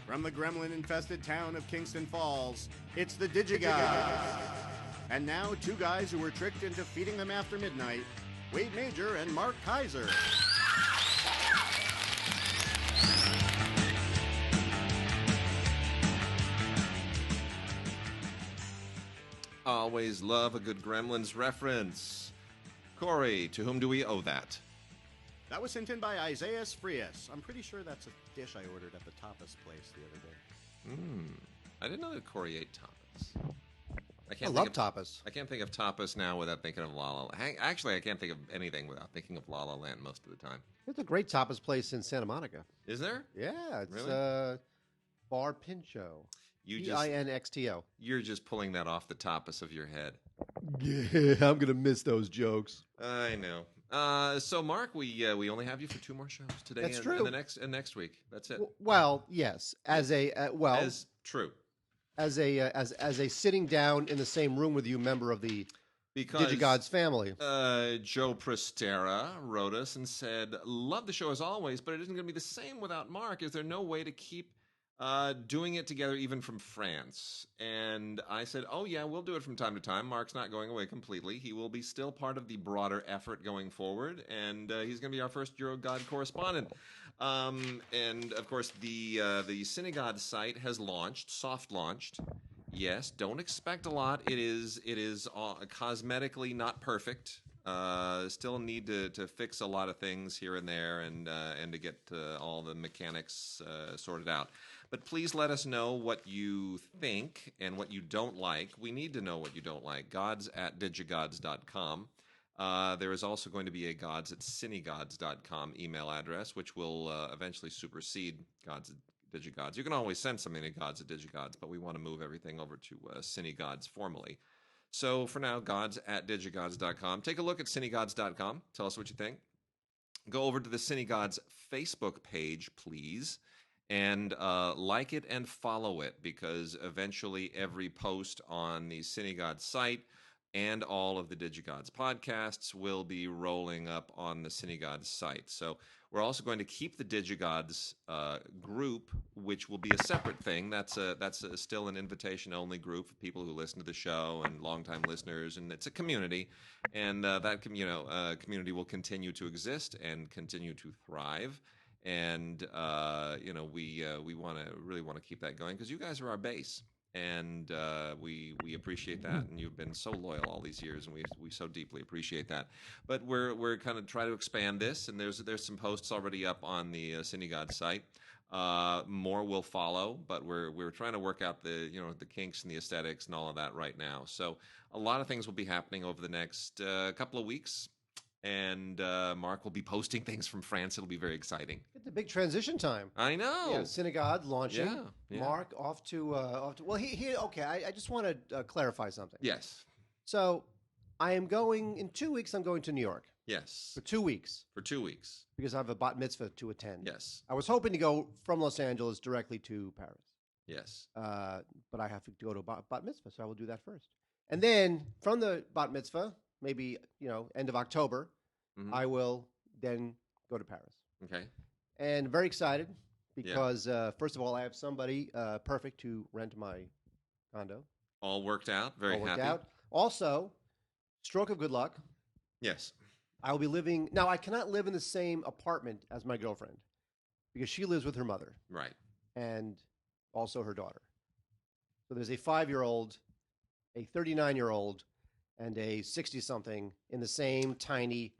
From the gremlin-infested town of Kingston Falls, it's the DigiGods. And now, two guys who were tricked into feeding them after midnight, Wade Major and Mark Keizer. Always love a good Gremlins reference. Corey, to whom do we owe that? That was sent in by Isaiah Frias. I'm pretty sure that's a dish I ordered at the tapas place the other day. I didn't know that Corey ate tapas. I love tapas. I can't think of tapas now without thinking of La La Land. Actually, I can't think of anything without thinking of La La Land most of the time. There's a great tapas place in Santa Monica. Is there? Yeah, it's really? Bar Pincho. Pinxto. You're just pulling that off the tapas of your head. Yeah, I'm gonna miss those jokes. I know. So, Mark, we only have you for 2 more shows today. That's and, true. And next week. That's it. Well, yes. As true. As a sitting down in the same room with you member of the DigiGods family. Joe Prestera wrote us and said, "Love the show as always, but it isn't going to be the same without Mark. Is there no way to keep doing it together even from France?" And I said, "Oh yeah, we'll do it from time to time. Mark's not going away completely. He will be still part of the broader effort going forward, and he's going to be our first Eurogod correspondent." And of course, the Cinegod site has soft launched. Yes, don't expect a lot. It is cosmetically not perfect. Still need to fix a lot of things here and there, and to get all the mechanics sorted out. But please let us know what you think and what you don't like. We need to know what you don't like. gods@digigods.com. There is also going to be a gods@cinegods.com email address, which will eventually supersede gods@digigods. You can always send something to gods@digigods, but we want to move everything over to cinegods formally. So for now, gods@digigods.com. Take a look at cinegods.com. Tell us what you think. Go over to the Cinegods Facebook page, please, and like it and follow it, because eventually every post on the Cinegods site and all of the DigiGods podcasts will be rolling up on the Cinegods site. So we're also going to keep the DigiGods group, which will be a separate thing. That's still an invitation-only group for people who listen to the show and longtime listeners, and it's a community. And that community will continue to exist and continue to thrive. And we really want to keep that going, because you guys are our base. And we appreciate that, and you've been so loyal all these years, and we so deeply appreciate that. But we're kind of trying to expand this, and there's some posts already up on the Cinegods site. More will follow, but we're trying to work out the kinks and the aesthetics and all of that right now. So a lot of things will be happening over the next couple of weeks. And Mark will be posting things from France. It'll be very exciting. It's a big transition time. I know. Yeah, Cinegod launching. Yeah. Mark off to. Well, okay. I just want to clarify something. Yes. So, I am going in 2 weeks. I'm going to New York. Yes. For 2 weeks. For 2 weeks. Because I have a bat mitzvah to attend. Yes. I was hoping to go from Los Angeles directly to Paris. Yes. But I have to go to bat mitzvah, so I will do that first. And then from the bat mitzvah, maybe end of October, I will then go to Paris. Okay. And very excited because first of all, I have somebody perfect to rent my condo. All worked out. Very all worked happy. Out. Also, stroke of good luck. Yes. I will be living now. I cannot live in the same apartment as my girlfriend because she lives with her mother, right, and also her daughter. So there's a 5-year-old, a 39-year-old, and a 60-something in the same tiny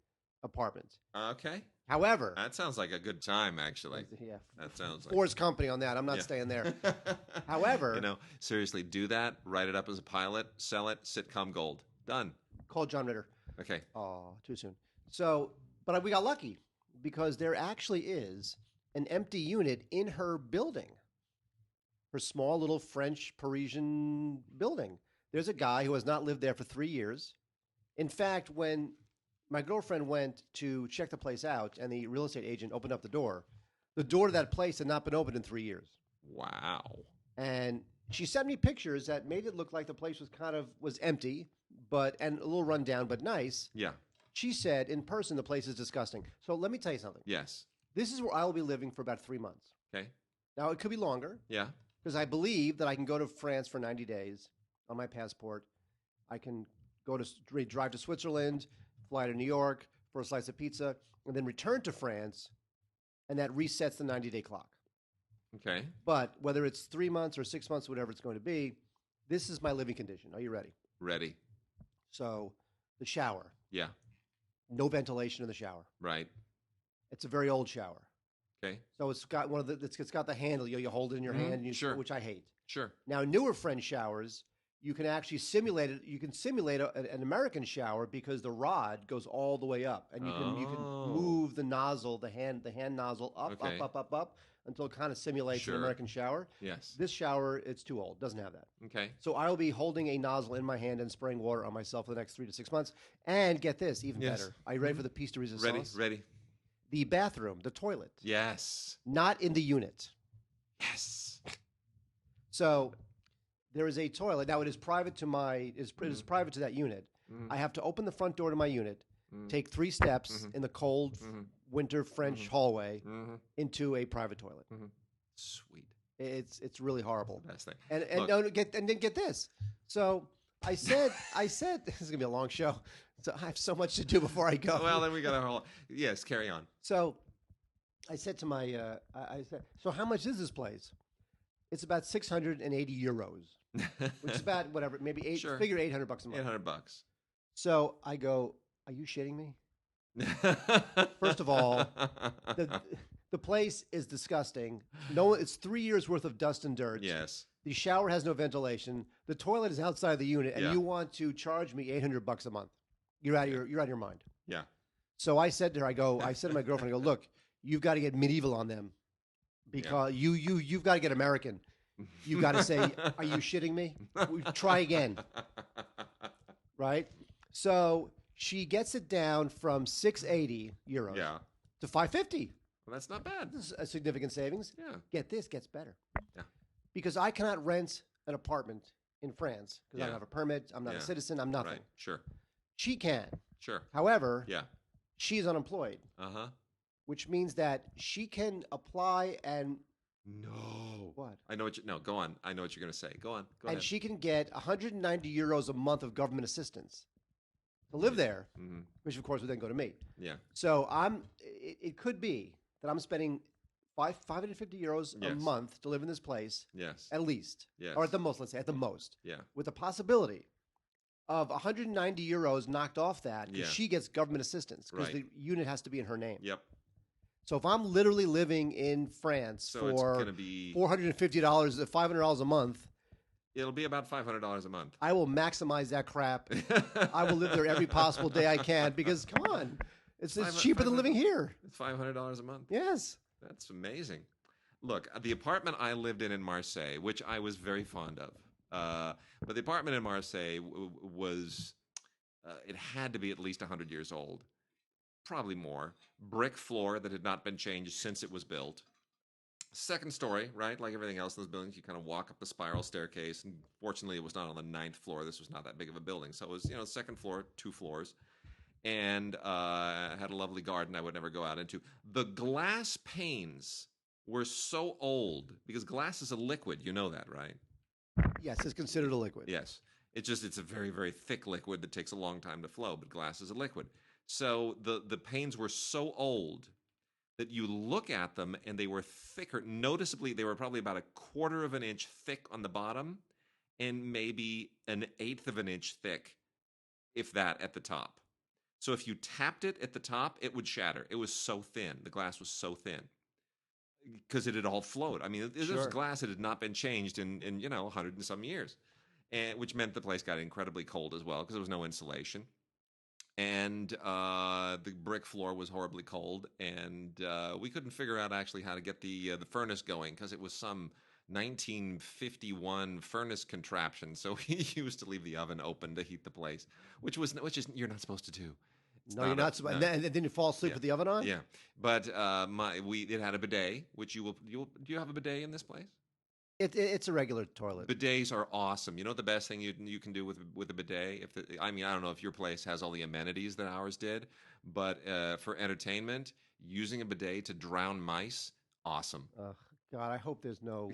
apartment. Okay. However, that sounds like a good time, actually. Yeah. That sounds like Ford's company on that. I'm not staying there. However, seriously, do that. Write it up as a pilot. Sell it. Sitcom gold. Done. Call John Ritter. Okay. Oh, too soon. So, but we got lucky because there actually is an empty unit in her building, her small little French Parisian building. There's a guy who has not lived there for 3 years. In fact, when my girlfriend went to check the place out and the real estate agent opened up the door, The door to that place had not been opened in 3 years. Wow. And she sent me pictures that made it look like the place was empty, and a little run down, but nice. Yeah. She said in person the place is disgusting. So let me tell you something. Yes. This is where I will be living for about 3 months. Okay. Now it could be longer. Yeah. Because I believe that I can go to France for 90 days on my passport. I can drive to Switzerland, fly to New York for a slice of pizza, and then return to France, and that resets the 90-day clock. Okay. But whether it's 3 months or 6 months, whatever it's going to be, this is my living condition. Are you ready? Ready. So the shower. Yeah. No ventilation in the shower. Right. It's a very old shower. Okay. So it's got it's got the handle. You hold it in your hand, and Sure. which I hate. Sure. Now, newer French showers, you can actually simulate it. You can simulate an American shower because the rod goes all the way up, and you can move the nozzle, the hand nozzle up, Okay. up until it kind of simulates Sure. an American shower. Yes. This shower, it's too old. Doesn't have that. Okay. So I will be holding a nozzle in my hand and spraying water on myself for the next 3 to 6 months. And get this, even Yes. better. Are you ready for the piece de resistance? Ready. The bathroom, the toilet, Yes. not in the unit. Yes. So there is a toilet. Now it is private to it is private to that unit. I have to open the front door to my unit, take 3 steps in the cold winter French hallway into a private toilet. Sweet. It's really horrible. Best thing. And Look. then get this. So I said this is gonna be a long show. So I have so much to do before I go. Well, then we got a whole. Yes, carry on. So I said to my I said, so how much is this place? It's about 680 euros, which is about whatever, maybe Sure. figure $800 a month. $800. So I go, are you shitting me? First of all, the place is disgusting. No, it's 3 years worth of dust and dirt. Yes. The shower has no ventilation. The toilet is outside the unit, and Yeah. you want to charge me $800 a month? You're out of your mind. Yeah. So I said to her, I said to my girlfriend, I go, look, you've got to get medieval on them, because you've got to get American. You've got to say, are you shitting me? Try again. Right? So she gets it down from 680 euros to 550. Well, that's not bad. This is a significant savings. Yeah. Get this, gets better. Yeah. Because I cannot rent an apartment in France because I don't have a permit. I'm not a citizen. I'm nothing. Right. Sure. She can. Sure. However, Yeah. she's unemployed, which means that she can apply and No. what? I know what you. No, go on. I know what you're going to say. Go on. Go and ahead. she can get 190 euros a month of government assistance to live there, which of course would then go to me. Yeah. So it could be that I'm spending 550 euros a Yes. month to live in this place, Yes. at least, Yes. or at the most. Let's say at the most, Yeah. with the possibility of 190 euros knocked off that because Yeah. she gets government assistance because Right. the unit has to be in her name. Yep. So if I'm literally living in France So it's for going to be. $450, $500 a month, It'll be about $500 a month. I will maximize that crap. I will live there every possible day I can because, come on, it's cheaper than living here. It's $500 a month. Yes. That's amazing. Look, the apartment I lived in Marseille, which I was very fond of, but the apartment in Marseille was, it had to be at least 100 years old, probably more. Brick floor that had not been changed since it was built. Second story, right? Like everything else in those buildings, you kind of walk up the spiral staircase, and fortunately it was not on the 9th floor. This was not that big of a building. So it was, second floor, 2 floors. And had a lovely garden I would never go out into. The glass panes were so old, because glass is a liquid. You know that, right? Yes, it's considered a liquid. Yes. It's a very, very thick liquid that takes a long time to flow, but glass is a liquid. So the panes were so old that you look at them and they were thicker. Noticeably, they were probably about 1/4 of an inch thick on the bottom and maybe 1/8 of an inch thick, if that, at the top. So if you tapped it at the top, it would shatter. It was so thin. The glass was so thin because it had all flowed. I mean, this was glass that had not been changed in 100 and some years, and which meant the place got incredibly cold as well because there was no insulation. And the brick floor was horribly cold, and we couldn't figure out actually how to get the furnace going because it was some 1951 furnace contraption. So we used to leave the oven open to heat the place, which is you're not supposed to do. No, you're not. No. And then you fall asleep with the oven on. Yeah, but it had a bidet, which do you have a bidet in this place? It's a regular toilet. Bidets are awesome. You know what the best thing you can do with a bidet? I don't know if your place has all the amenities that ours did, but for entertainment, using a bidet to drown mice, awesome. Oh, God, I hope there's no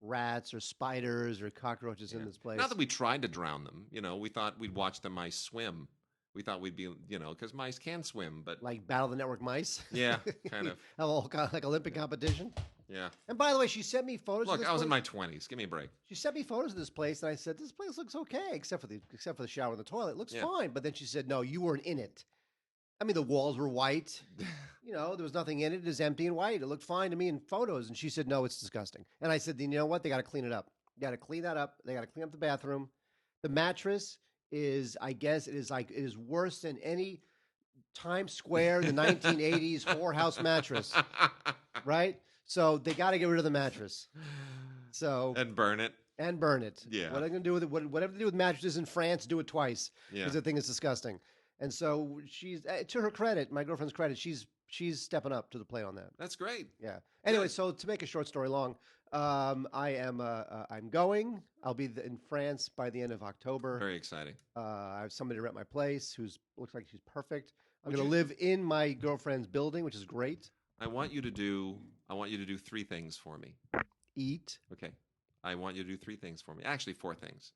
rats or spiders or cockroaches in this place. Not that we tried to drown them. We thought we'd watch the mice swim. We thought we'd be, because mice can swim, but like Battle of the Network Mice. Yeah, kind of. Have a whole like Olympic competition. Yeah. And by the way, she sent me photos. Look, of this I was place. in my 20s. Give me a break. She sent me photos of this place, and I said, "This place looks okay, except for the shower and the toilet. It looks fine." But then she said, "No, you weren't in it. I mean, the walls were white. There was nothing in it. It was empty and white. It looked fine to me in photos." And she said, "No, it's disgusting." And I said, "You know what? They got to clean it up. Got to clean that up. They got to clean up the bathroom. The mattress is, I guess, it is worse than any Times Square in the 1980s whorehouse mattress, right? So they got to get rid of the mattress. And burn it. Yeah. What are they going to do with it? Whatever they do with mattresses in France, do it twice. Because the thing is disgusting. And so she's, to her credit, my girlfriend's credit, she's stepping up to the plate on that. That's great. Yeah. Anyway, so to make a short story long, I'm going. I'll be in France by the end of October. Very exciting. I have somebody to rent my place who looks like she's perfect. I'm going to live in my girlfriend's building, which is great. I want you to do 3 things for me. Eat. Okay. I want you to do 3 things for me. Actually, 4 things.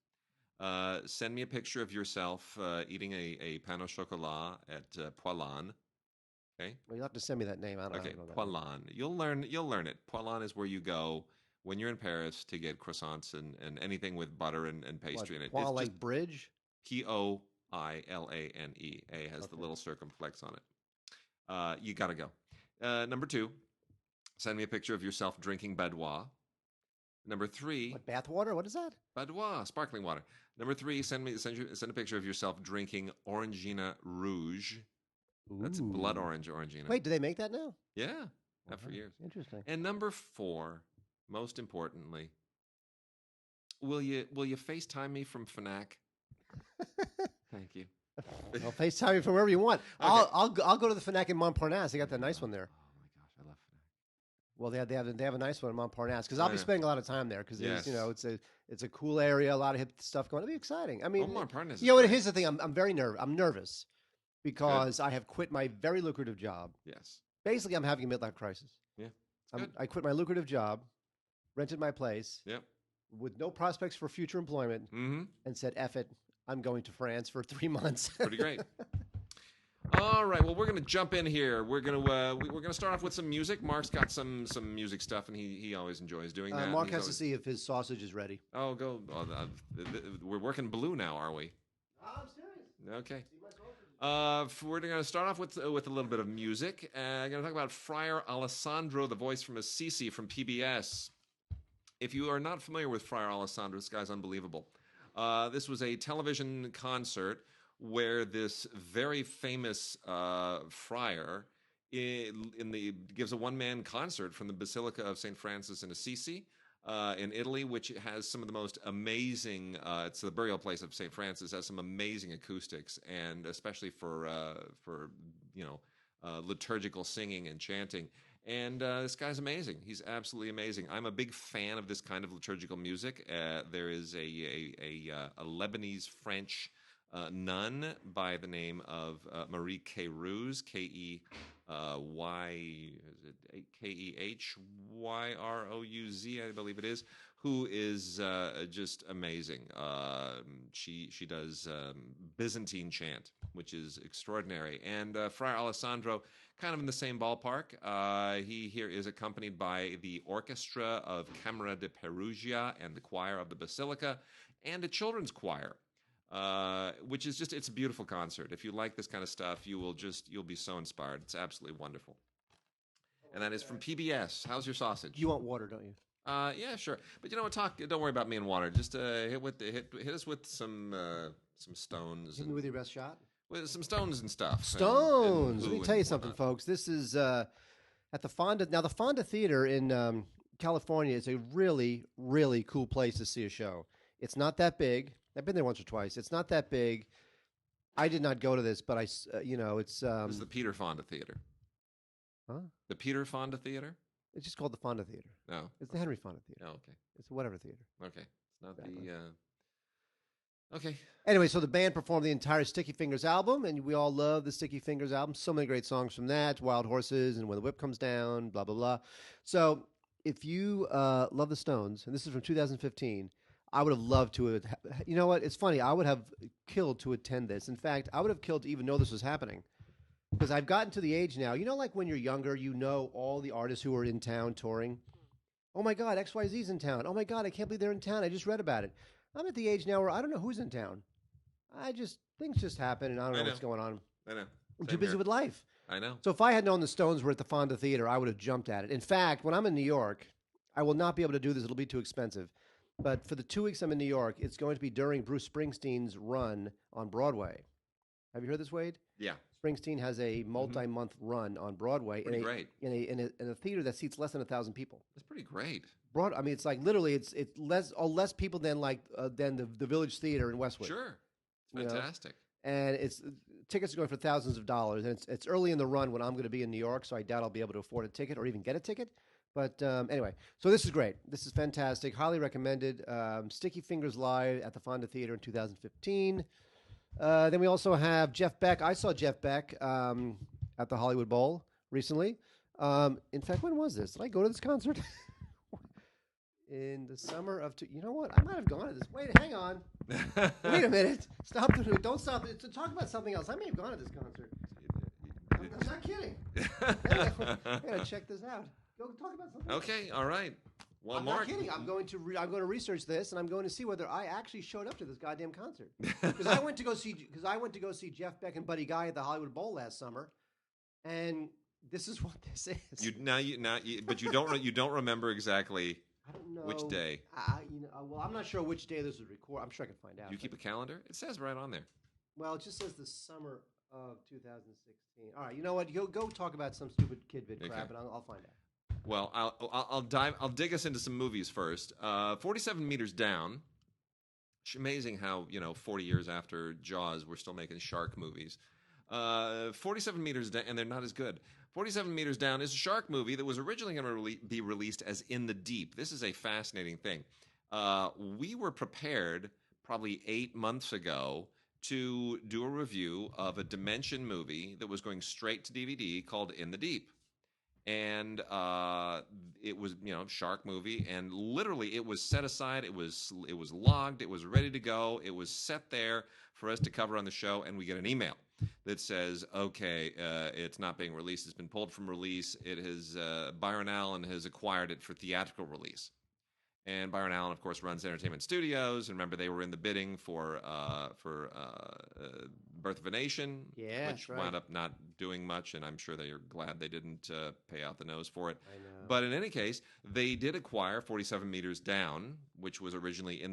Send me a picture of yourself eating a pain au chocolat at Poilâne. Okay. Well, you'll have to send me that name. I don't know. Okay, Poilâne. You'll learn it. Poilâne is where you go when you're in Paris to get croissants and anything with butter and pastry in it. Poilâne, like bridge? Poilane. A has the little circumflex on it. You got to go. Number 2, send me a picture of yourself drinking Badois. Number 3, what, bath water? What is that? Badois, sparkling water. Number 3, send a picture of yourself drinking Orangina Rouge. Ooh. That's blood Orangina. Wait, do they make that now? Yeah, not for years. Interesting. And number 4, most importantly, will you FaceTime me from Fnac? Thank you. I'll FaceTime you from wherever you want. Okay. I'll go to the Fnac in Montparnasse. They got that nice one there. Oh my gosh, I love Fnac. Well, they have a nice one in Montparnasse because I'll be spending a lot of time there because it's a cool area, a lot of hip stuff going. It'll be exciting. I mean, Montparnasse. Here's the thing. I'm very nervous. I'm nervous because I have quit my very lucrative job. Yes. Basically, I'm having a midlife crisis. Yeah. I quit my lucrative job, rented my place. Yep. With no prospects for future employment, and said, "F it, I'm going to France for 3 months." Pretty great. All right. Well, we're going to jump in here. We're going to start off with some music. Mark's got some music stuff, and he always enjoys doing that. Mark has to see if his sausage is ready. Oh, go. We're working blue now, are we? I'm serious. Okay. We're going to start off with a little bit of music. I'm going to talk about Friar Alessandro, the voice from Assisi from PBS. If you are not familiar with Friar Alessandro, this guy's unbelievable. This was a television concert where this very famous friar gives a one-man concert from the Basilica of St. Francis in Assisi in Italy, which has some of the most amazing, it's the burial place of St. Francis, has some amazing acoustics, and especially for liturgical singing and chanting. And this guy's amazing. He's absolutely amazing. I'm a big fan of this kind of liturgical music. There is a Lebanese-French nun by the name of Marie Keyrouz, Kehyruz, I believe it is, who is just amazing. She does Byzantine chant, which is extraordinary. And Friar Alessandro, kind of in the same ballpark. He here is accompanied by the orchestra of Camera de Perugia and the choir of the Basilica and a children's choir, which is it's a beautiful concert. If you like this kind of stuff, you'll be so inspired. It's absolutely wonderful. And that is from PBS. How's your sausage? You want water, don't you? Yeah, sure. But you know what? Don't worry about me and water. Just hit us with some stones. Hit me with your best shot. With some stones and stuff. Stones. Let me tell you something, folks. This is at the Fonda. Now, the Fonda Theater in California is a really, really cool place to see a show. It's not that big. I've been there once or twice. It's not that big. I did not go to this, but it's It was the Peter Fonda Theater. Huh? The Peter Fonda Theater? It's just called the Fonda Theater. No. It's the Henry Fonda Theater. Oh, okay. It's whatever theater. Okay. It's not Exactly. Okay. Anyway, so the band performed the entire Sticky Fingers album, and we all love the Sticky Fingers album. So many great songs from that, Wild Horses and When the Whip Comes Down, blah, blah, blah. So if you love the Stones, and this is from 2015, I would have loved to. You know what? It's funny. I would have killed to attend this. In fact, I would have killed to even know this was happening. Because I've gotten to the age now, like when you're younger, you know all the artists who are in town touring. Oh my God, XYZ's in town. Oh my God, I can't believe they're in town. I just read about it. I'm at the age now where I don't know who's in town. Things just happen, and I don't know what's going on. I know. I'm too busy with life. I know. So if I had known the Stones were at the Fonda Theater, I would have jumped at it. In fact, when I'm in New York, I will not be able to do this. It'll be too expensive. But for the 2 weeks I'm in New York, it's going to be during Bruce Springsteen's run on Broadway. Have you heard this, Wade? Yeah. Springsteen has a multi-month run on Broadway Great. in a theater that seats less than 1,000 people. That's pretty great. It's like literally it's less people than the Village Theater in Westwood. Sure. Fantastic. And tickets are going for thousands of dollars, and it's early in the run when I'm going to be in New York, so I doubt I'll be able to afford a ticket or even get a ticket. But anyway, so this is great. This is fantastic. Highly recommended. Sticky Fingers live at the Fonda Theater in 2015. Then we also have Jeff Beck. I saw Jeff Beck at the Hollywood Bowl recently. In fact, when was this? Did I go to this concert? In the summer of you know what? I might have gone to this. Wait, hang on. Wait a minute. Stop. Don't stop. To talk about something else. I may have gone to this concert. I'm not kidding. I gotta check this out. Go talk about something. Okay. All right. Well, I'm Mark, not kidding. I'm going to research this, and I'm going to see whether I actually showed up to this goddamn concert. Because I went to go see Jeff Beck and Buddy Guy at the Hollywood Bowl last summer, and this is what this is. But you don't remember exactly. I don't know which day. Well, I'm not sure which day this was recorded. I'm sure I can find out. You keep a calendar? It says right on there. Well, it just says the summer of 2016. All right, you know what? Go talk about some stupid kid vid crap, and I'll find out. Well, I'll dig us into some movies first. 47 Meters Down. It's amazing how 40 years after Jaws, we're still making shark movies. 47 Meters Down, and they're not as good. 47 Meters Down is a shark movie that was originally going to be released as In the Deep. This is a fascinating thing. We were prepared probably 8 months ago to do a review of a Dimension movie that was going straight to DVD called In the Deep. And it was, shark movie, and literally it was set aside. It was logged. It was ready to go. It was set there for us to cover on the show, and we get an email that says, "Okay, it's not being released. It's been pulled from release. It has Byron Allen has acquired it for theatrical release." And Byron Allen, of course, runs Entertainment Studios. And remember, they were in the bidding for Birth of a Nation, which wound up not doing much. And I'm sure they are glad they didn't pay out the nose for it. I know. But in any case, they did acquire 47 Meters Down, which was originally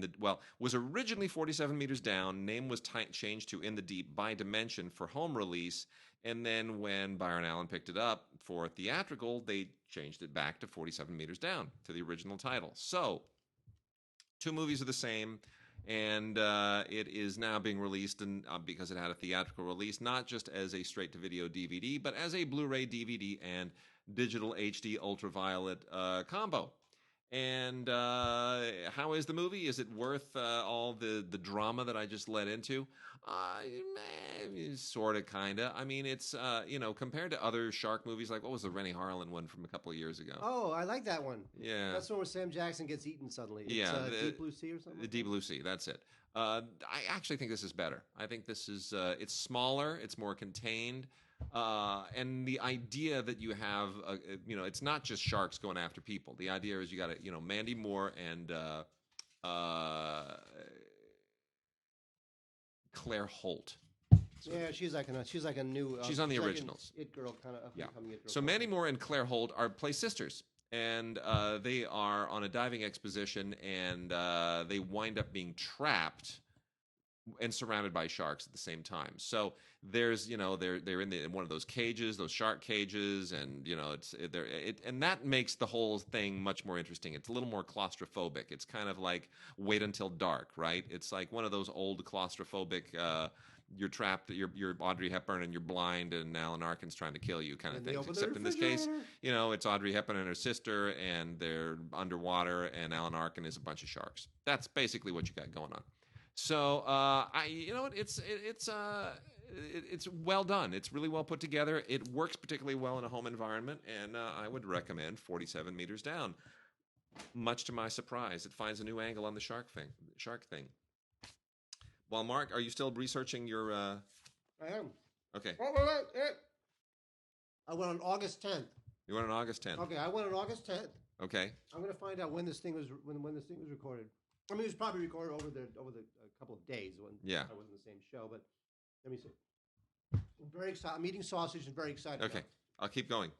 47 Meters Down. Name was changed to In the Deep by Dimension for home release. And then when Byron Allen picked it up for theatrical, they changed it back to 47 Meters Down, to the original title. So, two movies are the same, and it is now being released because it had a theatrical release, not just as a straight-to-video DVD, but as a Blu-ray DVD and digital HD ultraviolet combo. And how is the movie? Is it worth all the drama that I just led into? Sort of, kind of. I mean, it's, compared to other shark movies, like what was the Rennie Harlan one from a couple of years ago? Oh, I like that one. Yeah. That's the one where Sam Jackson gets eaten suddenly. It's, Deep Blue Sea or something? The Deep Blue Sea, that's it. I actually think this is better. I think this is, it's smaller, it's more contained. And the idea that you have, it's not just sharks going after people. The idea is you got to, Mandy Moore and Claire Holt. Yeah, she's like a new. She's on the originals. It girl kind of. Yeah. So Mandy Moore and Claire Holt play sisters, and they are on a diving expedition, and they wind up being trapped and surrounded by sharks at the same time. So there's, they're in one of those cages, those shark cages, and and that makes the whole thing much more interesting. It's a little more claustrophobic. It's kind of like Wait Until Dark, right? It's like one of those old claustrophobic you're trapped, you're Audrey Hepburn and you're blind, and Alan Arkin's trying to kill you, kind of And they things. open the Except in this case, refrigerator. it's Audrey Hepburn and her sister, and they're underwater, and Alan Arkin is a bunch of sharks. That's basically what you got going on. So it's well done. It's really well put together. It works particularly well in a home environment, and I would recommend 47 Meters Down. Much to my surprise, it finds a new angle on the shark thing. Well, Mark, are you still researching your? I am. Okay. I went on August 10th. You went on August 10th. Okay, I went on August 10th. Okay. I'm going to find out when this thing was recorded. I mean, it was probably recorded over the couple of days when I wasn't the same show. But let me see. I'm very excited. I'm eating sausage and very excited. Okay, I'll keep going.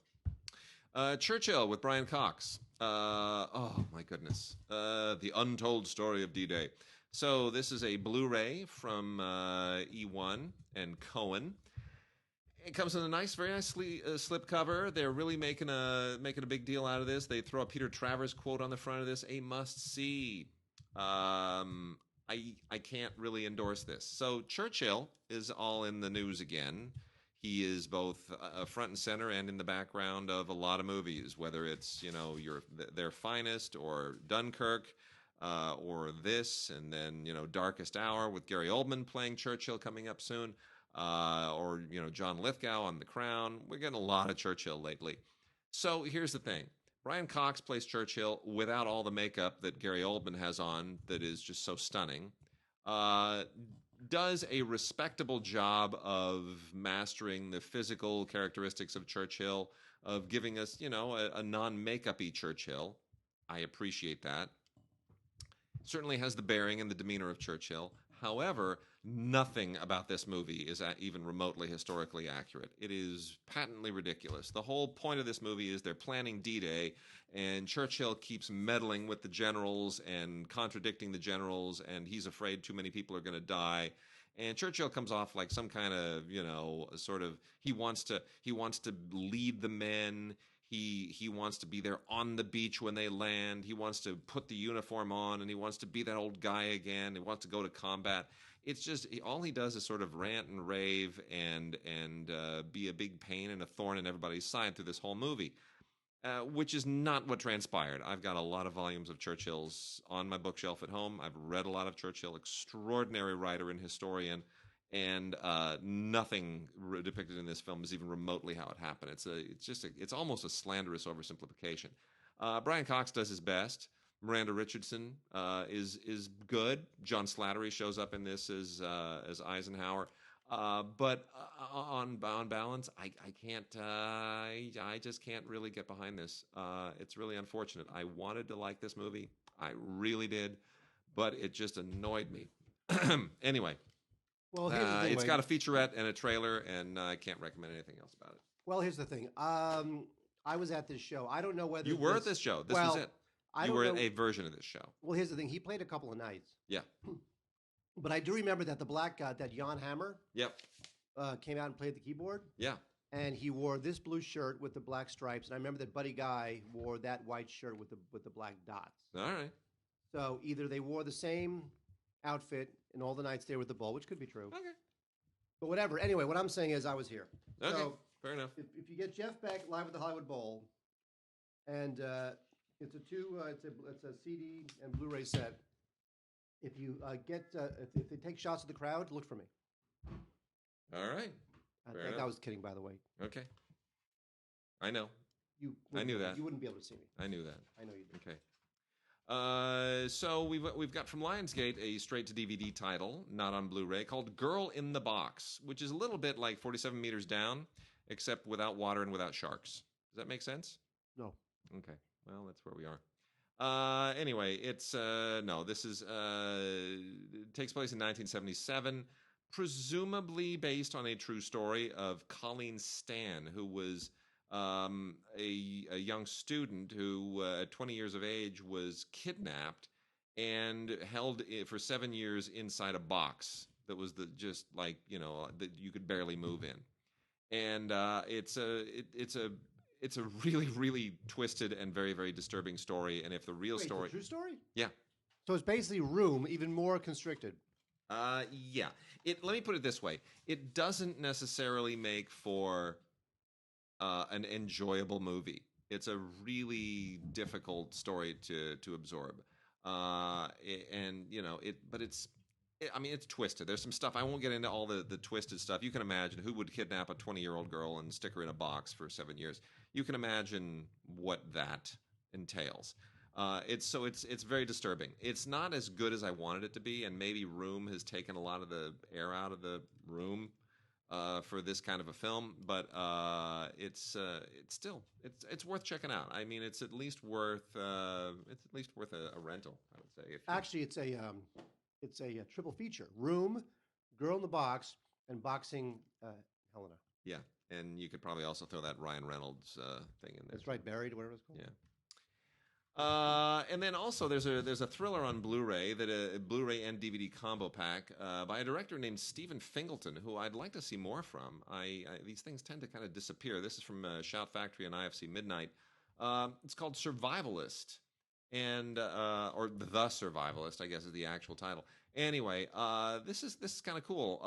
Churchill with Brian Cox. Oh my goodness. The Untold Story of D-Day. So this is a Blu-ray from E1 and Cohen. It comes in a very nice slip cover. They're really making a big deal out of this. They throw a Peter Travers quote on the front of this: "A must-see." I can't really endorse this. So Churchill is all in the news again. He is both front and center and in the background of a lot of movies, whether it's Their Finest or Dunkirk or this, and then Darkest Hour with Gary Oldman playing Churchill coming up soon, or John Lithgow on The Crown. We're getting a lot of Churchill lately. So here's the thing. Brian Cox plays Churchill without all the makeup that Gary Oldman has on that is just so stunning. Does a respectable job of mastering the physical characteristics of Churchill, of giving us, a non-makeup-y Churchill. I appreciate that. Certainly has the bearing and the demeanor of Churchill. However, nothing about this movie is even remotely historically accurate. It is patently ridiculous. The whole point of this movie is they're planning D-Day, and Churchill keeps meddling with the generals and contradicting the generals, and he's afraid too many people are going to die. And Churchill comes off like some kind of, sort of, he wants to lead the men. He wants to be there on the beach when they land. He wants to put the uniform on, and he wants to be that old guy again. He wants to go to combat. It's just all he does is sort of rant and rave and be a big pain and a thorn in everybody's side through this whole movie, which is not what transpired. I've got a lot of volumes of Churchill's on my bookshelf at home. I've read a lot of Churchill, extraordinary writer and historian, and nothing depicted in this film is even remotely how it happened. It's almost a slanderous oversimplification. Brian Cox does his best. Miranda Richardson is good. John Slattery shows up in this as Eisenhower. But on balance, I can't. I just can't really get behind this. It's really unfortunate. I wanted to like this movie. I really did, but it just annoyed me. Anyway. Well, here's the thing, it's got a featurette and a trailer, and I can't recommend anything else about it. Well, here's the thing. I was at this show. I don't know whether you were at this show. This was it. You were at a version of this show. Well, here's the thing. He played a couple of nights. Yeah. But I do remember that the black guy, that Jan Hammer, yep, came out and played the keyboard. Yeah. And he wore this blue shirt with the black stripes. And I remember that Buddy Guy wore that white shirt with the black dots. All right. So either they wore the same outfit in all the nights they were at the bowl, which could be true. Okay. But whatever. Anyway, what I'm saying is I was here. Okay. So fair enough. If you get Jeff Beck live at the Hollywood Bowl, and it's a CD and Blu-ray set. If you if they take shots of the crowd, look for me. All right. I was kidding, by the way. Okay. I know. I knew that. You wouldn't be able to see me. I knew that. I know you did. Okay. So we've got from Lionsgate a straight-to-DVD title, not on Blu-ray, called Girl in the Box, which is a little bit like 47 Meters Down, except without water and without sharks. Does that make sense? No. Okay. Well, that's where we are. Anyway, it's this is it takes place in 1977, presumably based on a true story of Colleen Stan, who was a young student who, at 20 years of age, was kidnapped and held for 7 years inside a box that was that you could barely move in, and it's a really, really twisted and very, very disturbing story. And if the real story, true story, yeah, so it's basically Room, even more constricted. Yeah. Let me put it this way: it doesn't necessarily make for an enjoyable movie. It's a really difficult story to absorb, and but it's. I mean, it's twisted. There's some stuff I won't get into all the twisted stuff. You can imagine who would kidnap a 20-year-old girl and stick her in a box for 7 years. You can imagine what that entails. It's very disturbing. It's not as good as I wanted it to be, and maybe Room has taken a lot of the air out of the room for this kind of a film. But it's worth checking out. I mean, it's at least worth a rental. I would say. Actually, it's a triple feature: Room, Girl in the Box, and Boxing Helena. Yeah, and you could probably also throw that Ryan Reynolds thing in there. That's right, Buried, whatever it's called. Yeah. And then also there's a thriller on Blu-ray, a Blu-ray and DVD combo pack by a director named Stephen Fingleton, who I'd like to see more from. These things tend to kind of disappear. This is from Shout Factory and IFC Midnight. It's called Survivalist, and or The Survivalist, I guess, is the actual title. Anyway, this is kind of cool.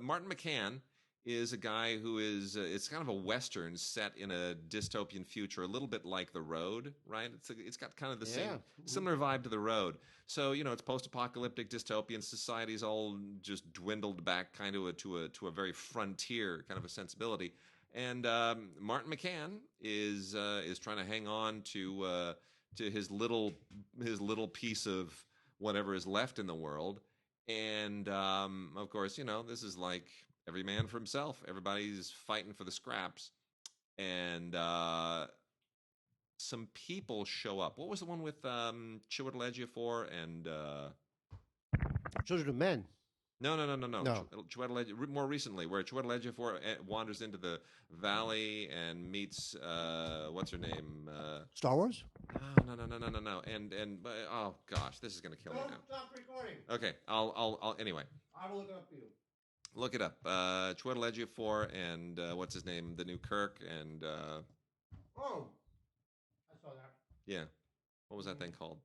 Martin McCann is a guy who is it's kind of a western set in a dystopian future, a little bit like The Road, right? It's got kind of the same similar vibe to The Road. So it's post-apocalyptic dystopian. Society's all just dwindled back kind of to a very frontier kind of a sensibility. And Martin McCann is trying to hang on to his little piece of whatever is left in the world. And of course, this is like every man for himself. Everybody's fighting for the scraps. And some people show up. What was the one with Chiwetel Ejiofor and Children of Men? No. No. More recently, where Chiwetel Ejiofor wanders into the valley and meets what's her name? Star Wars? No. And oh gosh, this is gonna kill me now. Stop recording. Okay, I'll anyway. I will look it up for you. Look it up. Chiwetel Ejiofor and what's his name? The new Kirk and Oh, I saw that. yeah, what was that thing called?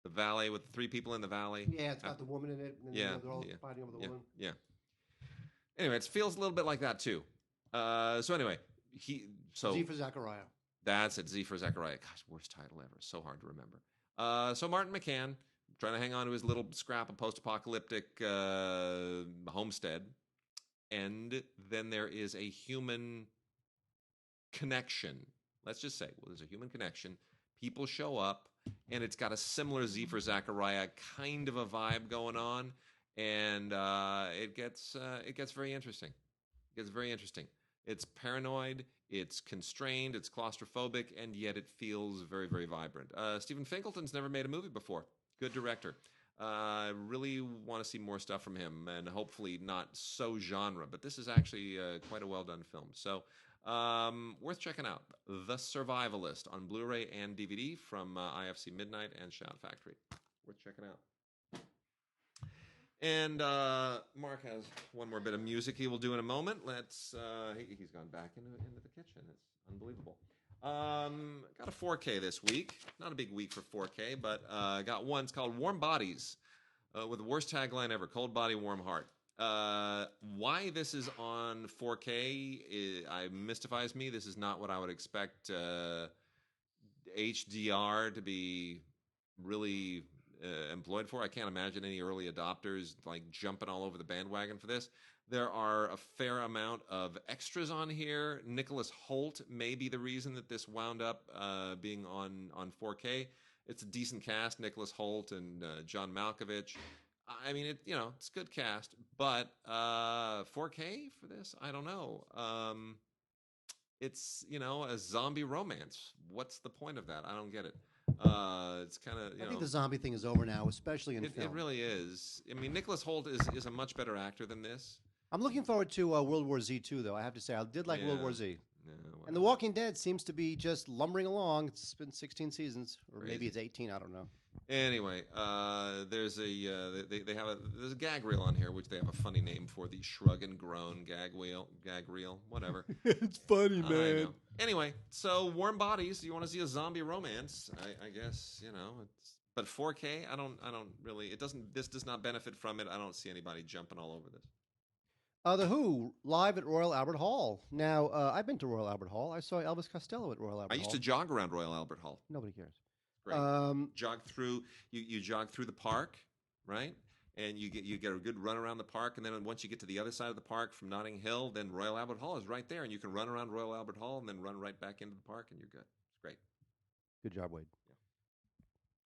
The Valley with the three people in the valley. Yeah, it's got the woman in it. And they're all fighting over the woman. Yeah. Anyway, it feels a little bit like that too. So anyway, Z for Zachariah. That's it. Z for Zachariah. Gosh, worst title ever. So hard to remember. So Martin McCann trying to hang on to his little scrap of post-apocalyptic homestead, and then there is a human connection. Let's just say, there's a human connection. People show up, and it's got a similar Z for Zachariah kind of a vibe going on, and it gets very interesting. It gets very interesting. It's paranoid, it's constrained, it's claustrophobic, and yet it feels very, very vibrant. Stephen Fingleton's never made a movie before. Good director. I really want to see more stuff from him, and hopefully not so genre, but this is actually quite a well-done film. So worth checking out. The Survivalist on Blu-ray and DVD from IFC Midnight and Shout Factory. Worth checking out. And Mark has one more bit of music he will do in a moment. He's gone back into the kitchen. It's unbelievable. Got a 4K this week. Not a big week for 4K, but got one. It's called Warm Bodies, with the worst tagline ever: Cold Body, Warm Heart. Why this is on 4K mystifies me. This is not what I would expect HDR to be really employed for. I can't imagine any early adopters like jumping all over the bandwagon for this. There are a fair amount of extras on here. Nicholas Hoult may be the reason that this wound up being on 4K. It's a decent cast: Nicholas Hoult and John Malkovich. I mean, it's a good cast, but 4K for this, I don't know. It's a zombie romance. What's the point of that? I don't get it. It's kind of I think the zombie thing is over now, especially in film. It really is. I mean, Nicholas Hoult is a much better actor than this. I'm looking forward to World War Z too, though. I have to say, I did like World War Z. Yeah, and The Walking Dead seems to be just lumbering along. It's been 16 seasons, or Crazy. maybe it's 18. I don't know. Anyway, there's there's a gag reel on here, which they have a funny name for: the Shrug and Groan gag reel, whatever. It's funny, man. I know. Anyway, so Warm Bodies. You want to see a zombie romance? I guess it's But 4K, I don't really. It doesn't. This does not benefit from it. I don't see anybody jumping all over this. The Who live at Royal Albert Hall. Now, I've been to Royal Albert Hall. I saw Elvis Costello at Royal Albert I Hall. used to jog around Royal Albert Hall. Nobody cares. Great. Jog through. You jog through the park, right? And you get a good run around the park, and then once you get to the other side of the park from Notting Hill, then Royal Albert Hall is right there, and you can run around Royal Albert Hall and then run right back into the park, and you're good. It's great. Good job, Wade.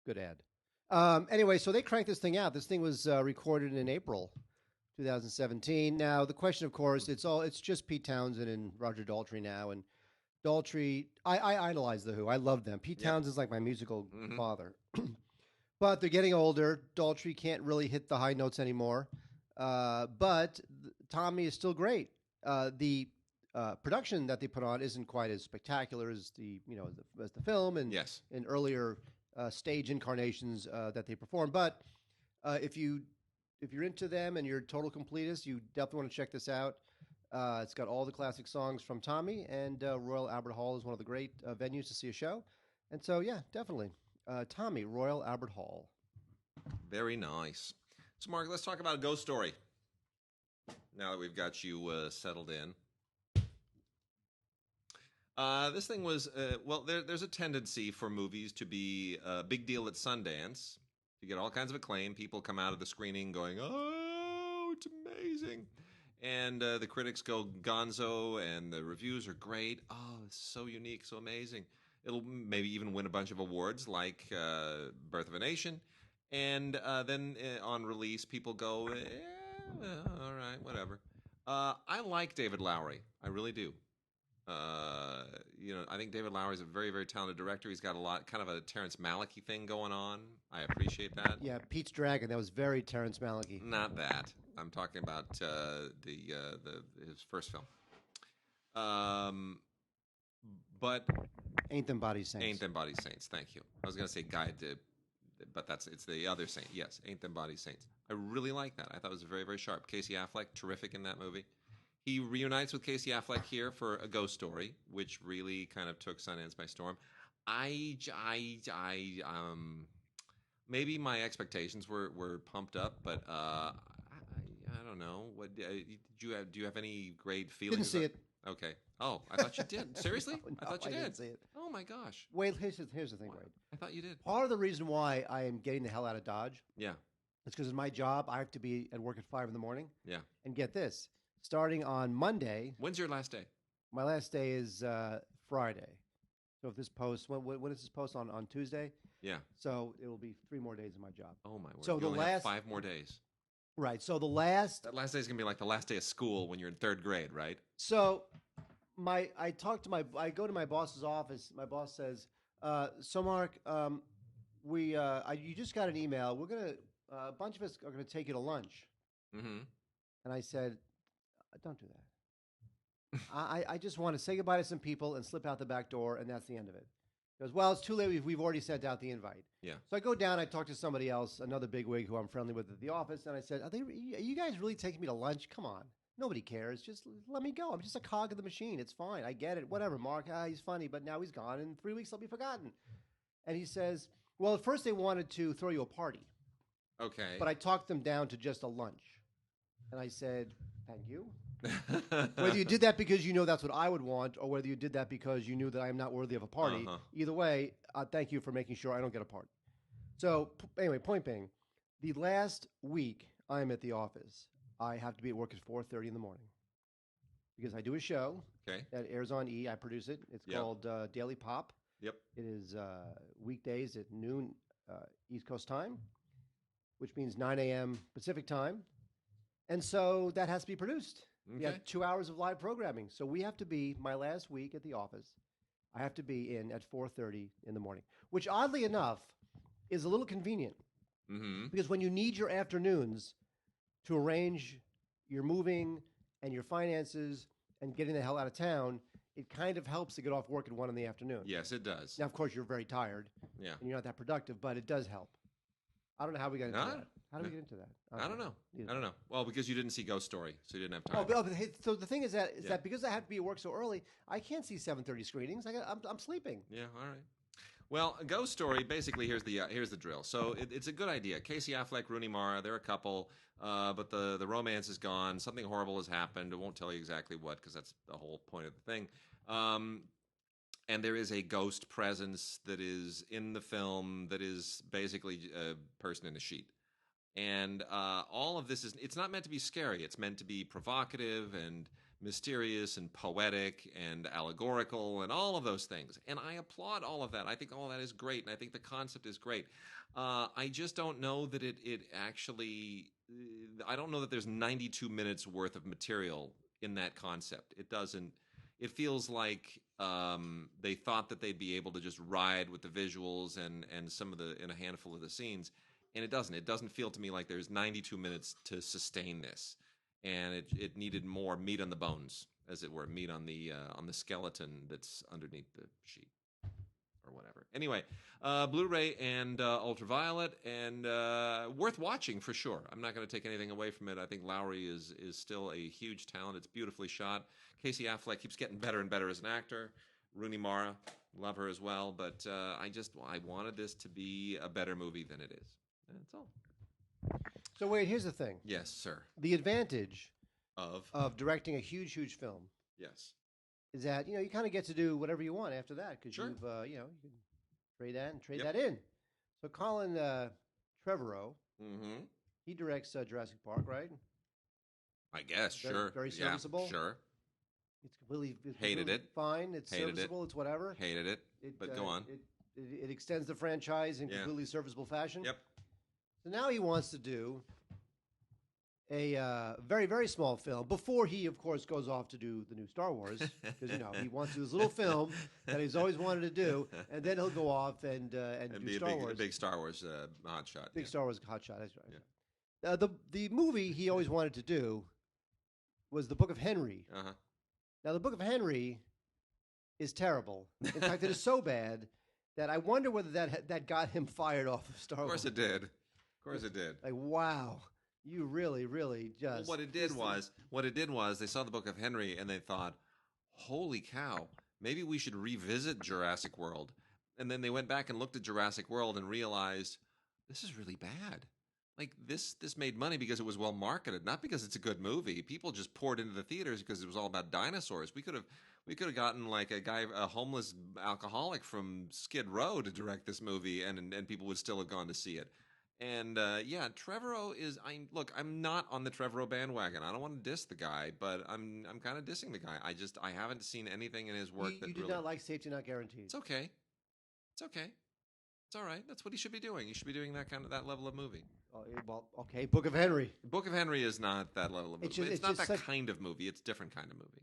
Yeah. Good ad. Anyway, so they cranked this thing out. This thing was recorded in April 2017. Now, the question, of course, it's just Pete Townsend and Roger Daltrey now, and Daltrey, I idolize The Who. I love them. Pete Townsend's like my musical father. But they're getting older. Daltrey can't really hit the high notes anymore. But Tommy is still great. The production that they put on isn't quite as spectacular as the film and in earlier stage incarnations that they perform. But if you're into them and you're a total completist, you definitely want to check this out. It's got all the classic songs from Tommy, and Royal Albert Hall is one of the great venues to see a show. And so, yeah, definitely. Tommy, Royal Albert Hall. Very nice. So, Mark, let's talk about a ghost story. Now that we've got you settled in. This thing was, there's a tendency for movies to be a big deal at Sundance. You get all kinds of acclaim. People come out of the screening going, oh, it's amazing. And the critics go gonzo, and the reviews are great. Oh, it's so unique, so amazing. It'll maybe even win a bunch of awards like Birth of a Nation. And then on release, people go, all right, whatever. I like David Lowery. I really do. I think David Lowery is a very, very talented director. He's got a lot, kind of a Terrence Malick-y thing going on. I appreciate that. Yeah, Pete's Dragon. That was very Terrence Malick-y. Not that. I'm talking about his first film. But Ain't Them Body Saints. Ain't Them Body Saints. Thank you. I was going to say Guide to, but it's the other saint. Yes, Ain't Them Body Saints. I really like that. I thought it was very, very sharp. Casey Affleck, terrific in that movie. He reunites with Casey Affleck here for A Ghost Story, which really kind of took Sundance by storm. Maybe my expectations were pumped up, but I don't know. What do you have any great feelings? Didn't see it. Okay. Oh, I thought you did. Seriously? No, I thought you did. Didn't see it. Oh my gosh. Wait, here's the thing, Wade. I thought you did. Part of the reason why I am getting the hell out of Dodge, yeah, is because in my job I have to be at work at 5 a.m. Yeah. And get this, starting on Monday. When's your last day? My last day is Friday. So if this post, when is this post on Tuesday? Yeah. So it will be 3 more days of my job. Oh my word. So you the only have last 5 more days. Right. So that last day is gonna be like the last day of school when you're in 3rd grade, right? So I go to my boss's office. My boss says, "So Mark, you just got an email. We're gonna a bunch of us are gonna take you to lunch." Mm-hmm. And I said, "Don't do that. I just want to say goodbye to some people and slip out the back door, and that's the end of it." He goes, "Well, it's too late. We've already sent out the invite." Yeah. So I go down. I talk to somebody else, another bigwig who I'm friendly with at the office, and I said, are you guys really taking me to lunch? Come on. Nobody cares. Just let me go. I'm just a cog of the machine. It's fine. I get it. Whatever, Mark. He's funny, but now he's gone. In 3 weeks, I'll be forgotten. And he says, well, at first they wanted to throw you a party. Okay. But I talked them down to just a lunch. And I said, thank you. Whether you did that because you know that's what I would want, or whether you did that because you knew that I am not worthy of a party, either way, thank you for making sure I don't get a party. So anyway, point being, the last week I'm at the office, I have to be at work at 4:30 in the morning because I do a show that airs on E. I produce it. It's called Daily Pop. Yep. It is weekdays at noon East Coast time, which means 9 a.m. Pacific time. And so that has to be produced. Okay. We have 2 hours of live programming. So we have to be, my last week at the office, I have to be in at 4:30 in the morning, which oddly enough is a little convenient. Mm-hmm. Because when you need your afternoons to arrange your moving and your finances and getting the hell out of town, it kind of helps to get off work at 1 in the afternoon. Yes, it does. Now, of course, you're very tired. Yeah. And you're not that productive, but it does help. I don't know how we got into that. How do we get into that? I don't know. I don't know. Well, because you didn't see Ghost Story, so you didn't have time. So the thing is that because I have to be at work so early, I can't see 7:30 screenings. I'm sleeping. Yeah, all right. Well, a ghost story. Basically, here's the drill. So it's a good idea. Casey Affleck, Rooney Mara, they're a couple, but the romance is gone. Something horrible has happened. I won't tell you exactly what because that's the whole point of the thing. And there is a ghost presence that is in the film that is basically a person in a sheet. And all of this it's not meant to be scary. It's meant to be provocative and mysterious and poetic and allegorical and all of those things. And I applaud all of that. I think all of that is great. And I think the concept is great. I just don't know that it actually, I don't know that there's 92 minutes worth of material in that concept. It doesn't, it feels like they thought that they'd be able to just ride with the visuals and some of in a handful of the scenes. And it doesn't. It doesn't feel to me like there's 92 minutes to sustain this. And it needed more meat on the bones, as it were, meat on the skeleton that's underneath the sheet or whatever. Anyway, Blu-ray and Ultraviolet, and worth watching for sure. I'm not going to take anything away from it. I think Lowry is still a huge talent. It's beautifully shot. Casey Affleck keeps getting better and better as an actor. Rooney Mara, love her as well. But I wanted this to be a better movie than it is. That's all. So wait, here's the thing. Yes, sir. The advantage of directing a huge film, yes, is that you kind of get to do whatever you want after that because sure. you can trade that and trade that in. So Colin Trevorrow, he directs Jurassic Park, right? I guess, sure. Very serviceable. Yeah, sure. It's completely hated it. Fine. It's hated serviceable. It's whatever. Hated it. But go on. It extends the franchise in completely serviceable fashion. Yep. So now he wants to do a very, very small film before he, of course, goes off to do the new Star Wars because he wants to do this little film that he's always wanted to do, and then he'll go off and do Star Wars. A big Star Wars hotshot. Big Star Wars hotshot. That's right. Yeah. The movie he always wanted to do was the Book of Henry. Uh-huh. Now the Book of Henry is terrible. In fact, it is so bad that I wonder whether that got him fired off of Star Wars. Of course it did. Of course it did. Like, wow. You really, really just... Well, what it did was they saw the Book of Henry and they thought, holy cow, maybe we should revisit Jurassic World. And then they went back and looked at Jurassic World and realized, this is really bad. Like, this made money because it was well marketed, not because it's a good movie. People just poured into the theaters because it was all about dinosaurs. We could have gotten like a homeless alcoholic from Skid Row to direct this movie, and people would still have gone to see it. And Trevorrow is. I'm not on the Trevorrow bandwagon. I don't want to diss the guy, but I'm kind of dissing the guy. I haven't seen anything in his work you do not like Safety Not Guaranteed. It's okay. It's all right. That's what he should be doing. He should be doing that level of movie. Oh, well, okay. Book of Henry. Book of Henry is not that level of movie. It's not that kind of movie. It's a different kind of movie.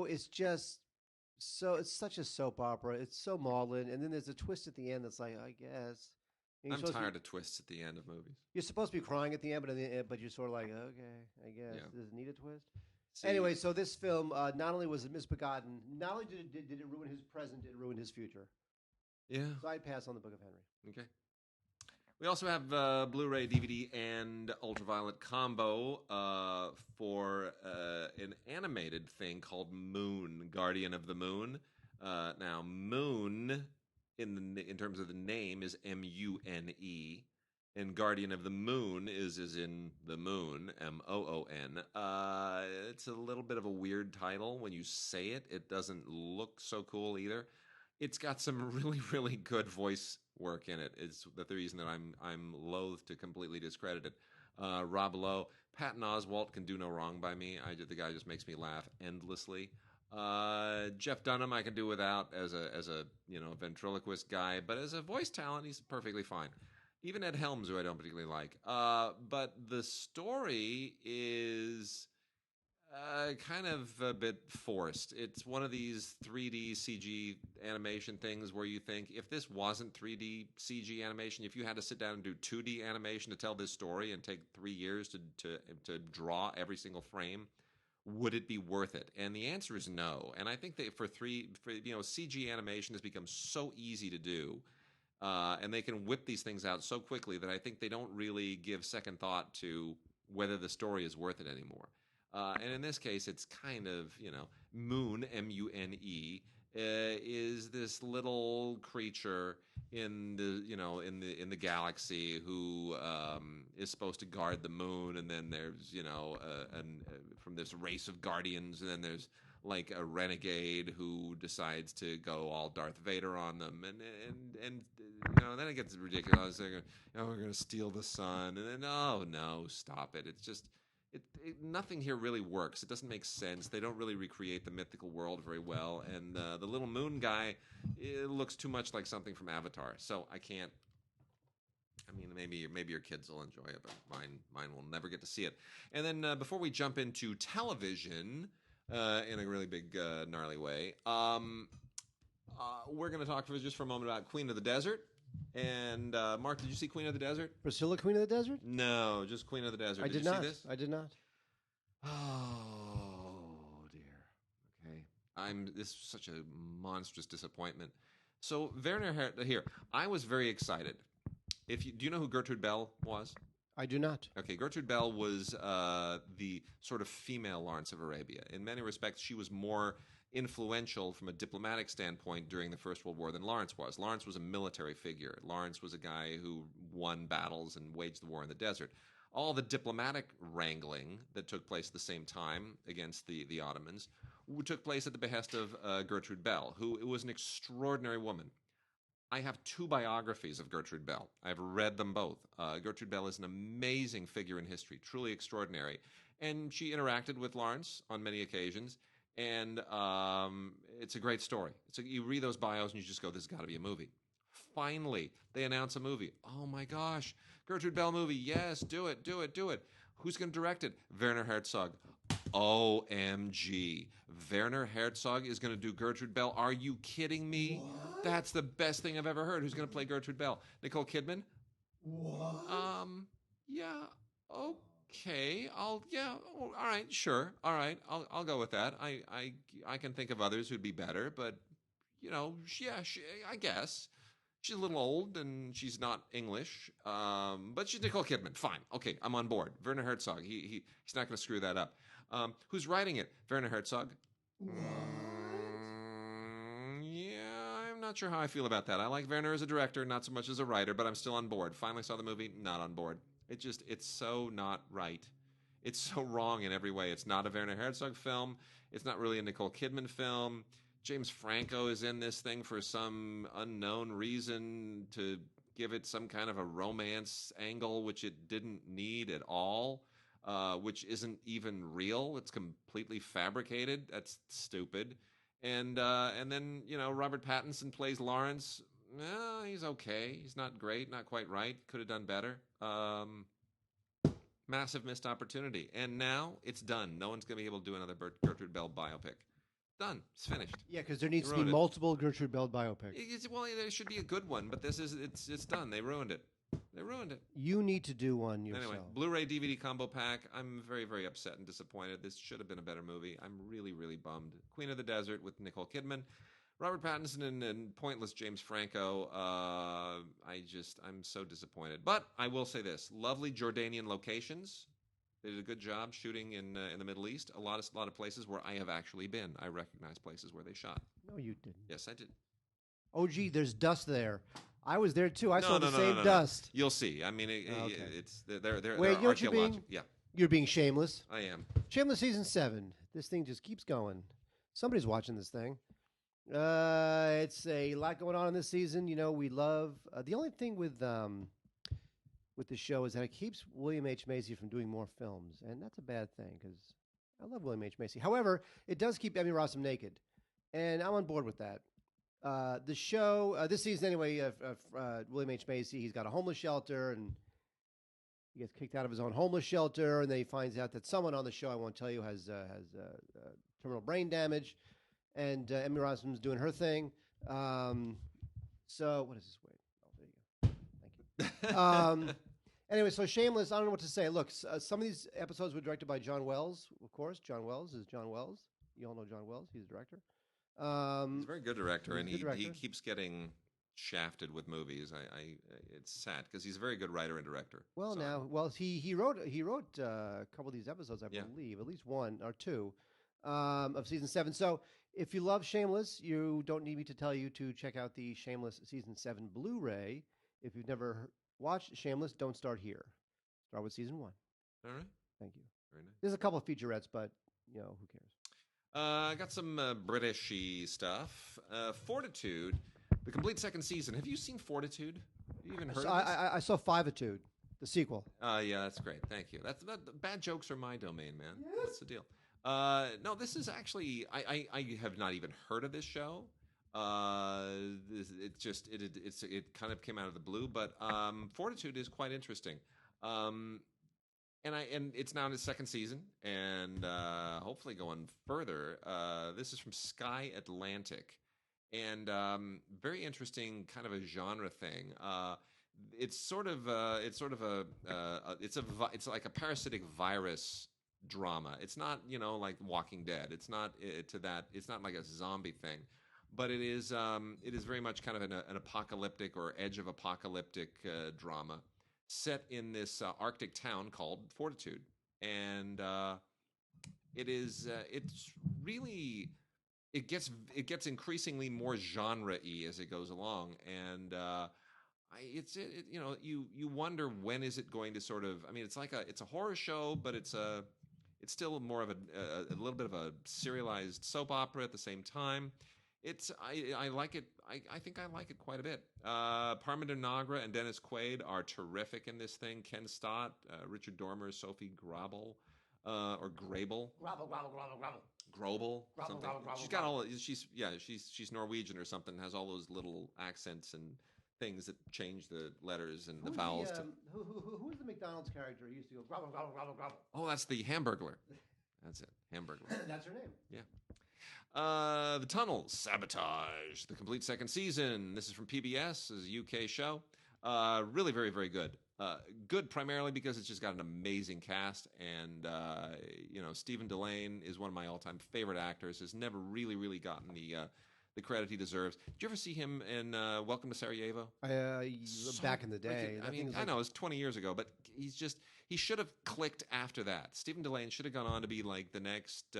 It's just so. It's such a soap opera. It's so maudlin, and then there's a twist at the end that's like, I guess. I'm tired of twists at the end of movies. You're supposed to be crying at the end, but you're sort of like, okay, I guess. Yeah. Does it need a twist? See, anyway, so this film, not only was it misbegotten, not only did it ruin his present, it ruined his future. Yeah. So I'd pass on the Book of Henry. Okay. We also have Blu-ray, DVD, and Ultraviolet combo for an animated thing called Moon, Guardian of the Moon. Now, Moon, in terms of the name, is M-U-N-E, and Guardian of the Moon is in the moon, M-O-O-N. It's a little bit of a weird title. When you say it, it doesn't look so cool either. It's got some really, really good voice work in it. It's the reason that I'm loath to completely discredit it. Rob Lowe, Patton Oswalt can do no wrong by me. The guy just makes me laugh endlessly. Jeff Dunham I can do without as a ventriloquist guy, but as a voice talent he's perfectly fine. Even Ed Helms, who I don't particularly like. But the story is kind of a bit forced. It's one of these 3D CG animation things where you think, if this wasn't 3D CG animation, if you had to sit down and do 2D animation to tell this story and take 3 years to draw every single frame, would it be worth it? And the answer is no. And I think that CG animation has become so easy to do, and they can whip these things out so quickly that I think they don't really give second thought to whether the story is worth it anymore. And in this case, it's kind of, Moon, M-U-N-E, is this little creature, in the galaxy who is supposed to guard the moon, and then there's from this race of guardians, and then there's like a renegade who decides to go all Darth Vader on them, and then it gets ridiculous. They're we're going to steal the sun, and then no, stop it. It's just nothing here really works. It doesn't make sense. They don't really recreate the mythical world very well, and the little moon guy, it looks too much like something from Avatar. So I can't. I mean, maybe your kids will enjoy it, but mine will never get to see it. And then before we jump into television. In a really big, gnarly way. We're going to talk just for a moment about Queen of the Desert. And Mark, did you see Queen of the Desert? Priscilla, Queen of the Desert? No, just Queen of the Desert. Did you not see this? I did not. Oh dear. Okay, this is such a monstrous disappointment. So Werner here, I was very excited. Do you know who Gertrude Bell was? I do not. Okay, Gertrude Bell was the sort of female Lawrence of Arabia. In many respects, she was more influential from a diplomatic standpoint during the First World War than Lawrence was. Lawrence was a military figure. Lawrence was a guy who won battles and waged the war in the desert. All the diplomatic wrangling that took place at the same time against the Ottomans took place at the behest of Gertrude Bell, who was an extraordinary woman. I have 2 biographies of Gertrude Bell. I've read them both. Gertrude Bell is an amazing figure in history, truly extraordinary. And she interacted with Lawrence on many occasions, and it's a great story. You read those bios and you just go, this has got to be a movie. Finally, they announce a movie. Oh my gosh, Gertrude Bell movie, yes, do it. Who's going to direct it? Werner Herzog. OMG. Werner Herzog is going to do Gertrude Bell. Are you kidding me? What? That's the best thing I've ever heard. Who's going to play Gertrude Bell? Nicole Kidman? What? Yeah. Okay. All right, sure. All right. I'll go with that. I can think of others who'd be better, but I guess. She's a little old and she's not English, but she's Nicole Kidman. Fine. Okay, I'm on board. Werner Herzog. He's not going to screw that up. Who's writing it? Werner Herzog. I'm not sure how I feel about that. I like Werner as a director, not so much as a writer, but I'm still on board. Finally saw the movie, not on board. It's so not right. It's so wrong in every way. It's not a Werner Herzog film. It's not really a Nicole Kidman film. James Franco is in this thing for some unknown reason to give it some kind of a romance angle, which it didn't need at all, which isn't even real. It's completely fabricated. That's stupid. And then, Robert Pattinson plays Lawrence. He's okay. He's not great, not quite right. Could have done better. Massive missed opportunity. And now it's done. No one's going to be able to do another Gertrude Bell biopic. Done. It's finished. Yeah, because there needs to be multiple Gertrude Bell biopics. Well, there should be a good one, but it's done. They ruined it. You need to do one yourself. Anyway, Blu-ray DVD combo pack. I'm very, very upset and disappointed. This should have been a better movie. I'm really, really bummed. Queen of the Desert with Nicole Kidman, Robert Pattinson, and pointless James Franco. I'm so disappointed. But I will say this: lovely Jordanian locations. They did a good job shooting in the Middle East. A lot of places where I have actually been. I recognize places where they shot. No, you didn't. Yes, I did. Oh, gee, there's dust there. I was there too. I saw the same dust. You'll see. I mean, it's they're Wait, archaeological. You're being shameless. I am. Shameless season 7. This thing just keeps going. Somebody's watching this thing. It's a lot going on in this season. We love the only thing with the show is that it keeps William H. Macy from doing more films, and that's a bad thing because I love William H. Macy. However, it does keep Emmy Rossum naked, and I'm on board with that. The show this season anyway, William H. Macy, he's got a homeless shelter, and he gets kicked out of his own homeless shelter, and then he finds out that someone on the show, I won't tell you, has terminal brain damage, and Emmy Rossum's doing her thing. So what is this? Wait, there you go. Thank you. Anyway, so Shameless, I don't know what to say. Look, some of these episodes were directed by John Wells, of course. John Wells is John Wells. You all know John Wells. He's a director. He's a very good director, and he keeps getting shafted with movies. It's sad because he's a very good writer and director. Well, he wrote a couple of these episodes, I believe, at least one or two of season 7. So If you love Shameless, you don't need me to tell you to check out the Shameless Season 7 Blu-ray. If you've never watched Shameless, don't start here. Start with Season 1. All right. Thank you. Very nice. There's a couple of featurettes, but, who cares? I got some Britishy stuff. Fortitude, the complete second season. Have you seen Fortitude? Have you even heard of this? I saw Fivitude, the sequel. Yeah, that's great. Thank you. Bad jokes are my domain, man. Yes. That's the deal. No, this is actually I have not even heard of this show. It kind of came out of the blue, but Fortitude is quite interesting. And it's now in its second season, and hopefully going further. This is from Sky Atlantic, and very interesting kind of a genre thing. It's like a parasitic virus drama. It's not like Walking Dead. It's not It's not like a zombie thing, but it is very much kind of an apocalyptic or edge of apocalyptic drama set in this Arctic town called Fortitude, and it's really it gets increasingly more genre-y as it goes along, and you wonder when is it going to sort of, I mean, it's a horror show, but it's still more of a little bit of a serialized soap opera at the same time. I like it. I think I like it quite a bit. Parminder Nagra and Dennis Quaid are terrific in this thing. Ken Stott, Richard Dormer, Sophie Grabel, or Grabel. Grobel. Something. She's got all. She's Norwegian or something. Has all those little accents and things that change the letters and the vowels. Who's the McDonald's character who used to go grobble, grobble, grobble, grobble? Oh, that's the Hamburglar. That's it, Hamburglar. That's her name. Yeah. The Tunnel, Sabotage, the complete second season. This is from PBS, this is a UK show. Really very, very good. Good primarily because it's just got an amazing cast, and Stephen Delane is one of my all-time favorite actors. Has never really, really gotten the credit he deserves. Did you ever see him in Welcome to Sarajevo? Back in the day. I know, it was 20 years ago, but he should have clicked after that. Stephen Delane should have gone on to be like the next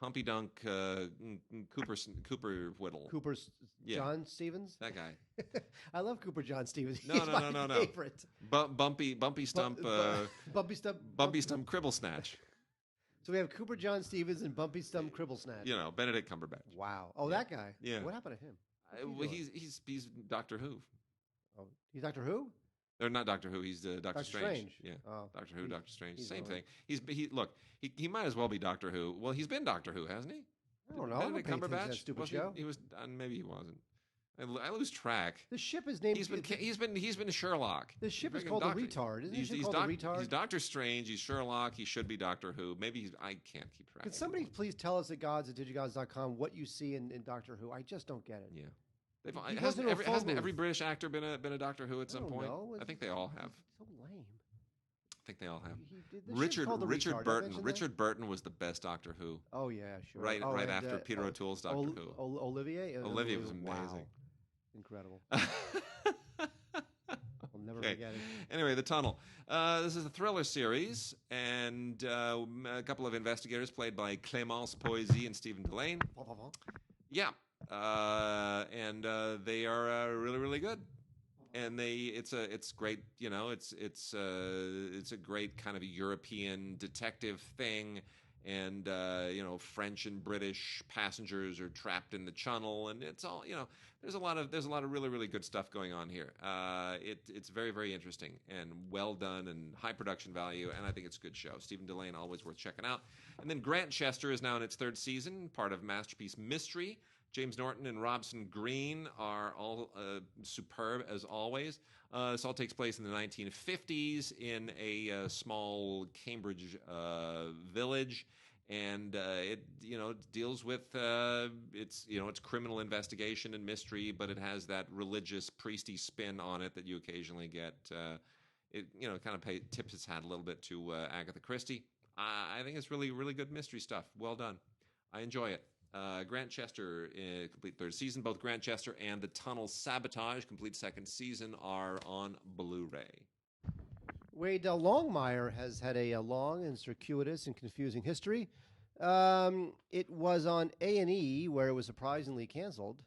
Humpy Dunk Cooper Whittle. John Stevens? That guy. I love Cooper John Stevens. No. Favorite. Bumpy Stump Cribble Snatch. So we have Cooper John Stevens and Bumpy Stump Cribble Snatch. Benedict Cumberbatch. Wow. Oh, that guy. Yeah. What happened to him? He's Doctor Who. Oh, he's Doctor Who? Or not Doctor Who. He's Doctor Strange. Yeah. Oh, Doctor Who, Doctor Strange. Same thing. He might as well be Doctor Who. Well, he's been Doctor Who, hasn't he? I don't know. Benedict Cumberbatch. That stupid show. He was. Maybe he wasn't. I lose track. The ship is named. He's been Sherlock. The ship is called the Retard. Isn't the ship called the Retard? He's Doctor Strange. He's Sherlock. He should be Doctor Who. Maybe I can't keep track. Can somebody please tell us at DigiGods.com what you see in Doctor Who? I just don't get it. Yeah. Hasn't every British actor been a Doctor Who at some point? I think they all have. So lame. I think they all have. Richard Burton. Richard Burton was the best Doctor Who. Oh yeah, sure. Right after Peter O'Toole's Doctor Who. Olivier was amazing. Wow. Incredible. I'll never forget it. Anyway, The Tunnel. This is a thriller series, and a couple of investigators played by Clémence Poésy and Stephen Delane. Yeah. And they are really, really good. And it's great, it's a great kind of a European detective thing, and French and British passengers are trapped in the channel, and it's all, there's a lot of really, really good stuff going on here. It's very, very interesting and well done and high production value, and I think it's a good show. Stephen Delane, always worth checking out. And then Grantchester is now in its third season, part of Masterpiece Mystery. James Norton and Robson Green are all superb as always. This all takes place in the 1950s in a small Cambridge village, and it deals with it's criminal investigation and mystery, but it has that religious priesty spin on it that you occasionally get. It kind of tips its hat a little bit to Agatha Christie. I think it's really, really good mystery stuff. Well done. I enjoy it. Grantchester, complete third season. Both Grantchester and The Tunnel Sabotage, complete second season, are on Blu-ray. Wade Longmire has had a long and circuitous and confusing history. It was on A&E where it was surprisingly canceled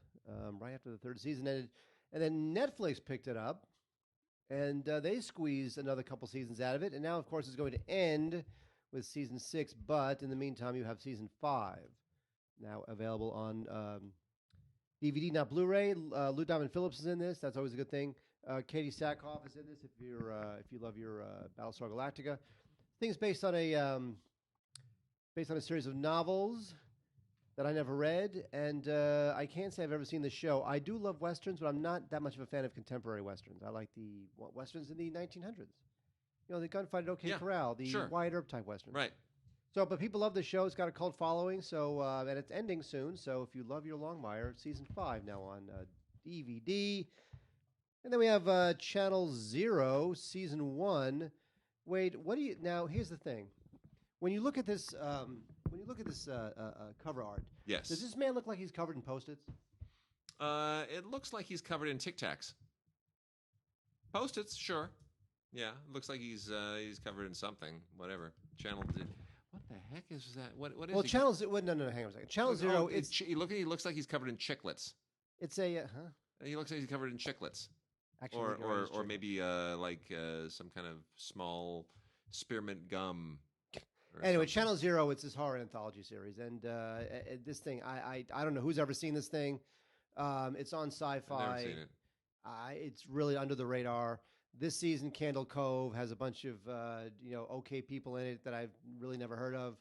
right after the third season ended, and then Netflix picked it up, and they squeezed another couple seasons out of it, and now, of course, it's going to end with season 6. But in the meantime, you have season 5 now available on DVD, not Blu-ray. Lou Diamond Phillips is in this. That's always a good thing. Katie Sackhoff is in this. If you love your Battlestar Galactica, thing's based on a series of novels that I never read, and I can't say I've ever seen the show. I do love westerns, but I'm not that much of a fan of contemporary westerns. I like the westerns in the 1900s. You know, the Gunfight at OK Corral, the Wyatt Earp type westerns. Right. So, but people love the show. It's got a cult following. So, and it's ending soon. So, if you love your Longmire, season 5 now on DVD. And then we have Channel Zero, season 1. Wade, what do you now? Here's the thing: when you look at this, cover art, yes, does this man look like he's covered in Post-its? It looks like he's covered in Tic Tacs. Post-its, sure. Yeah, it looks like he's covered in something. Whatever. Channel. What the heck is that? What is? Well, Channel Zero. No, hang on a second. Channel Zero. He looks like he's covered in chiclets. It's a He looks like he's covered in chiclets. Actually, or maybe some kind of small spearmint gum. Anyway, something. Channel Zero. It's this horror anthology series, and this thing, I don't know who's ever seen this thing. It's on Sci-Fi. I've never seen it. It's really under the radar. This season, Candle Cove has a bunch of okay people in it that I've really never heard of.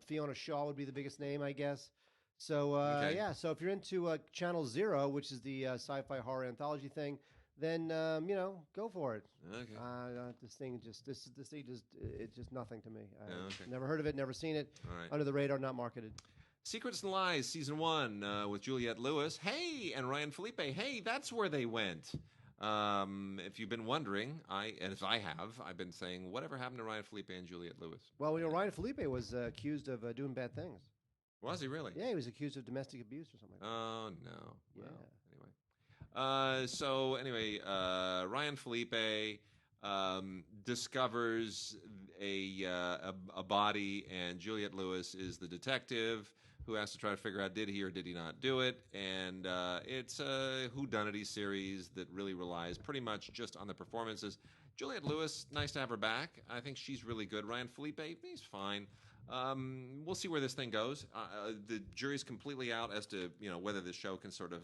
Fiona Shaw would be the biggest name, I guess. So yeah, so if you're into Channel Zero, which is the sci-fi horror anthology thing, then go for it. Okay. This thing it's just nothing to me. Okay. Never heard of it, never seen it. All right. Under the radar, not marketed. Secrets and Lies, season 1, with Juliette Lewis. Hey, and Ryan Felipe. Hey, that's where they went. If you've been wondering, I've been saying, whatever happened to Ryan Felipe and Juliette Lewis? Well, Ryan Felipe was accused of doing bad things. Was he really? Yeah, he was accused of domestic abuse or something like that. Oh, no. Yeah. Well, anyway. Ryan Felipe discovers a body, and Juliette Lewis is the detective who has to try to figure out did he or did he not do it. And it's a whodunity series that really relies pretty much just on the performances. Juliette Lewis, nice to have her back. I think she's really good. Ryan Felipe, he's fine. We'll see where this thing goes. The jury's completely out as to whether this show can sort of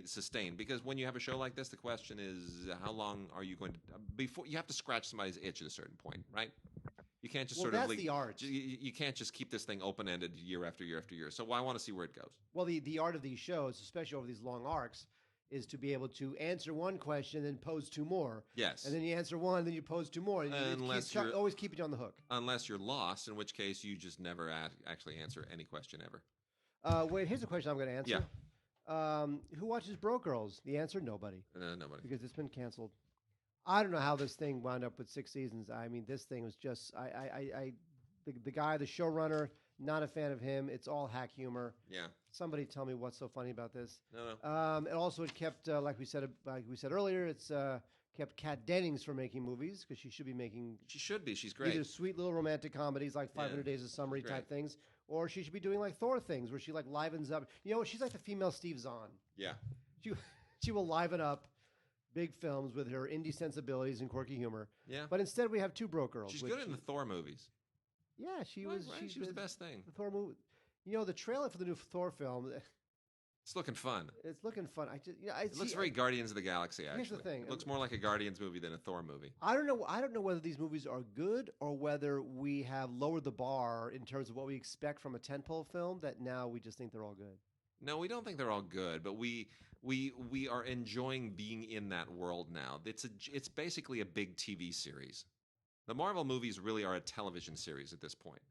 sustain. Because when you have a show like this, the question is how long are you going to before you have to scratch somebody's itch at a certain point, right? You can't just that's the art. You can't just keep this thing open-ended year after year after year. So I want to see where it goes. Well, the art of these shows, especially over these long arcs, is to be able to answer one question and then pose 2 more. Yes. And then you answer one, then you pose 2 more. And always keep you on the hook. Unless you're lost, in which case you just never actually answer any question ever. Wait, here's a question I'm going to answer. Yeah. Who watches Broke Girls? The answer, nobody. Nobody. Because it's been canceled. I don't know how this thing wound up with 6 seasons. I mean, this thing was just the guy, the showrunner, not a fan of him. It's all hack humor. Yeah. Somebody tell me what's so funny about this. No. And also, it kept, like we said earlier, it's kept Kat Dennings from making movies because she should be making. She should be. She's great. Either sweet little romantic comedies like 500 Days of Summer type things, or she should be doing like Thor things where she like livens up. She's like the female Steve Zahn. Yeah. She will liven up big films with her indie sensibilities and quirky humor. Yeah. But instead, we have 2 Broke Girls. She's good in the Thor movies. Yeah, she was. Right? She was the best thing. The Thor movie. The trailer for the new Thor film. It's looking fun. It's looking fun. It looks very Guardians of the Galaxy. Actually, here's the thing. It looks more like a Guardians movie than a Thor movie. I don't know whether these movies are good or whether we have lowered the bar in terms of what we expect from a tentpole film. That now we just think they're all good. No, we don't think they're all good, but we are enjoying being in that world now. It's basically a big TV series. The Marvel movies really are a television series at this point.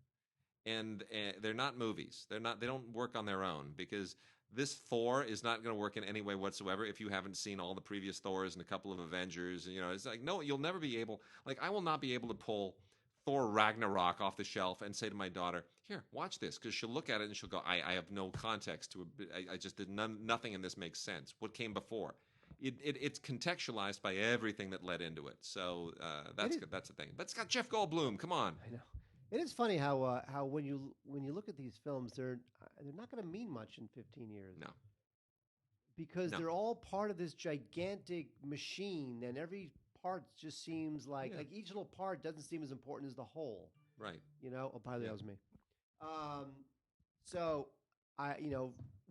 And they're not movies. They don't work on their own because this Thor is not going to work in any way whatsoever if you haven't seen all the previous Thors and a couple of Avengers. It's like, no, you'll never be able. Like, I will not be able to pull Thor Ragnarok off the shelf and say to my daughter, "Here, watch this," because she'll look at it and she'll go, "I have no context to it. I just did nothing in this makes sense. What came before?" It's contextualized by everything that led into it. So that's the thing. But it's got Jeff Goldblum. Come on. I know. It is funny how when you look at these films, they're not going to mean much in 15 years. No. Because they're all part of this gigantic machine, and every part just seems like each little part doesn't seem as important as the whole. Right. You know, oh, by the way, that was me. So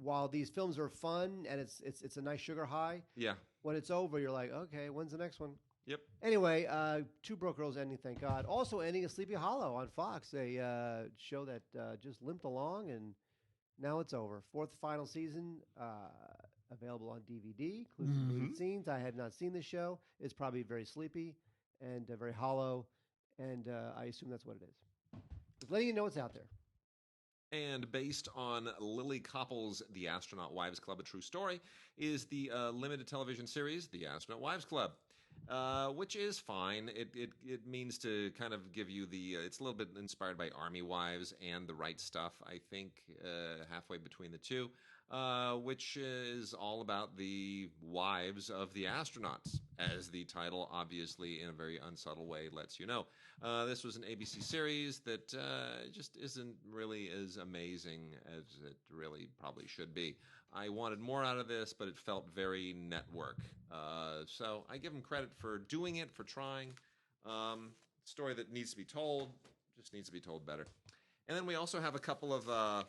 while these films are fun and it's a nice sugar high, when it's over, you're like, okay, when's the next one? Yep. Anyway, Two Broke Girls ending, thank God. Also ending a Sleepy Hollow on Fox, a show that just limped along, and now it's over. Fourth final season, available on DVD, includes some deleted scenes. I have not seen this show. It's probably very sleepy and very hollow, and I assume that's what it is. Just letting you know it's out there. And based on Lily Koppel's The Astronaut Wives Club, A True Story, is the limited television series, The Astronaut Wives Club, which is fine. It means to kind of give you it's a little bit inspired by Army Wives and The Right Stuff, I think, halfway between the two, which is all about the wives of the astronauts, as the title obviously in a very unsubtle way lets you know. This was an ABC series that just isn't really as amazing as it really probably should be. I wanted more out of this, but it felt very network. So I give them credit for doing it, for trying. Story that needs to be told, just needs to be told better. And then we also have a couple of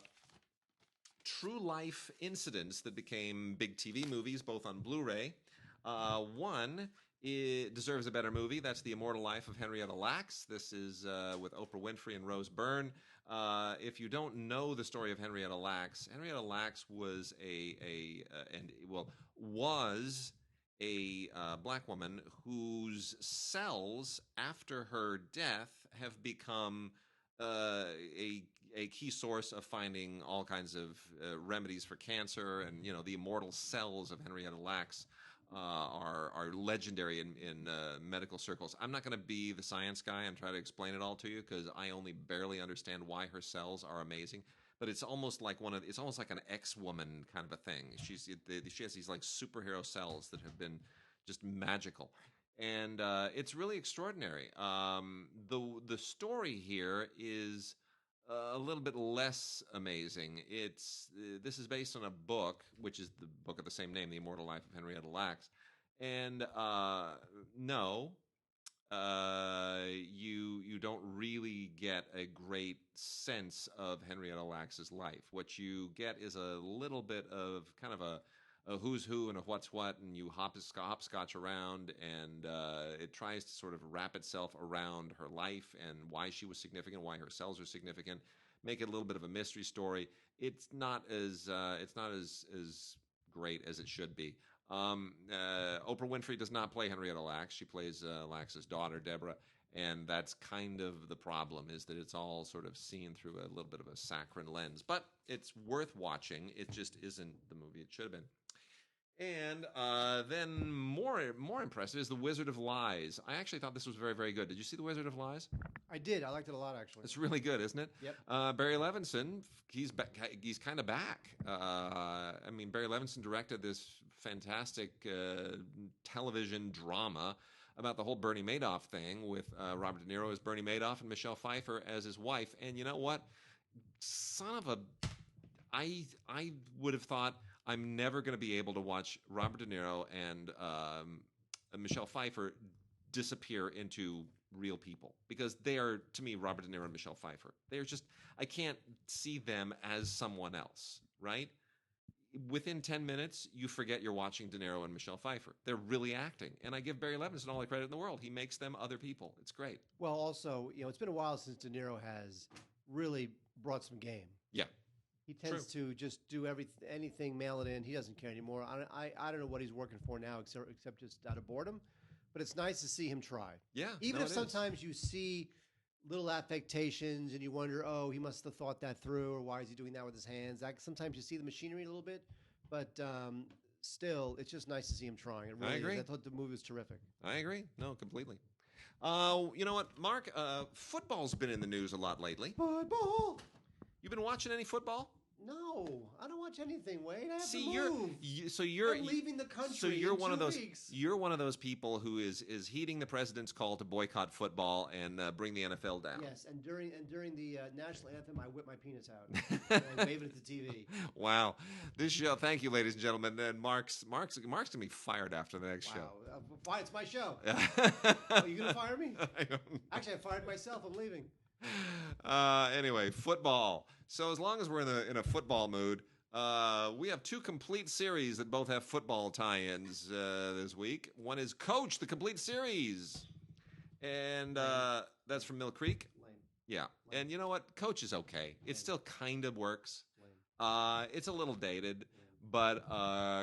true life incidents that became big TV movies, both on Blu-ray. One deserves a better movie. That's The Immortal Life of Henrietta Lacks. This is with Oprah Winfrey and Rose Byrne. If you don't know the story of Henrietta Lacks was was a black woman whose cells after her death have become a key source of finding all kinds of remedies for cancer, and the immortal cells of Henrietta Lacks are legendary in medical circles. I'm not going to be the science guy and try to explain it all to you, because I only barely understand why her cells are amazing. But it's almost like it's almost like an X-woman kind of a thing. She has these like superhero cells that have been just magical, and it's really extraordinary. The story here is a little bit less amazing. This is based on a book, which is the book of the same name, The Immortal Life of Henrietta Lacks. And you don't really get a great sense of Henrietta Lacks's life. What you get is a little bit of kind of a who's who and a what's what, and you hopscotch around, and it tries to sort of wrap itself around her life and why she was significant, why her cells are significant, make it a little bit of a mystery story. It's not as great as it should be. Oprah Winfrey does not play Henrietta Lacks. She plays Lacks's daughter, Deborah, and that's kind of the problem, is that it's all sort of seen through a little bit of a saccharine lens. But it's worth watching. It just isn't the movie it should have been. And then more impressive is The Wizard of Lies. I actually thought this was very, very good. Did you see The Wizard of Lies? I did. I liked it a lot, actually. It's really good, isn't it? Yep. Barry Levinson, he's kind of back. Barry Levinson directed this fantastic television drama about the whole Bernie Madoff thing with Robert De Niro as Bernie Madoff and Michelle Pfeiffer as his wife. And you know what? I would have thought, I'm never going to be able to watch Robert De Niro and Michelle Pfeiffer disappear into real people, because they are, to me, Robert De Niro and Michelle Pfeiffer. They're just, I can't see them as someone else, right? Within 10 minutes, you forget you're watching De Niro and Michelle Pfeiffer. They're really acting. And I give Barry Levinson all the credit in the world. He makes them other people. It's great. Well, also, it's been a while since De Niro has really brought some game. Yeah. He tends to just do anything, mail it in. He doesn't care anymore. I don't know what he's working for now, except just out of boredom. But it's nice to see him try. Yeah. Even if sometimes you see little affectations and you wonder, oh, he must have thought that through, or why is he doing that with his hands? Sometimes you see the machinery a little bit, but still, it's just nice to see him trying. It really I agree. is. I thought the movie was terrific. I agree. No, completely. You know what, Mark? Football's been in the news a lot lately. Football. You been watching any football? No, I don't watch anything, Wade. I have See, to move. you're I'm leaving the country. So you're in one 2 of those. weeks. You're one of those people who is heeding the president's call to boycott football and bring the NFL down. Yes, and during the national anthem, I whip my penis out and wave it at the TV. Wow, this show. Thank you, ladies and gentlemen. And Mark's gonna be fired after the next show. Fine, it's my show. Are you gonna fire me? I don't know. Actually, I fired myself. I'm leaving. Anyway, football. So as long as we're in a football mood, we have 2 complete series that both have football tie-ins this week. One is Coach, the complete series, and that's from Mill Creek. Lame. Yeah, Lame. and you know what? Coach is okay. Lame. It still kind of works. Lame. It's a little dated. Lame. But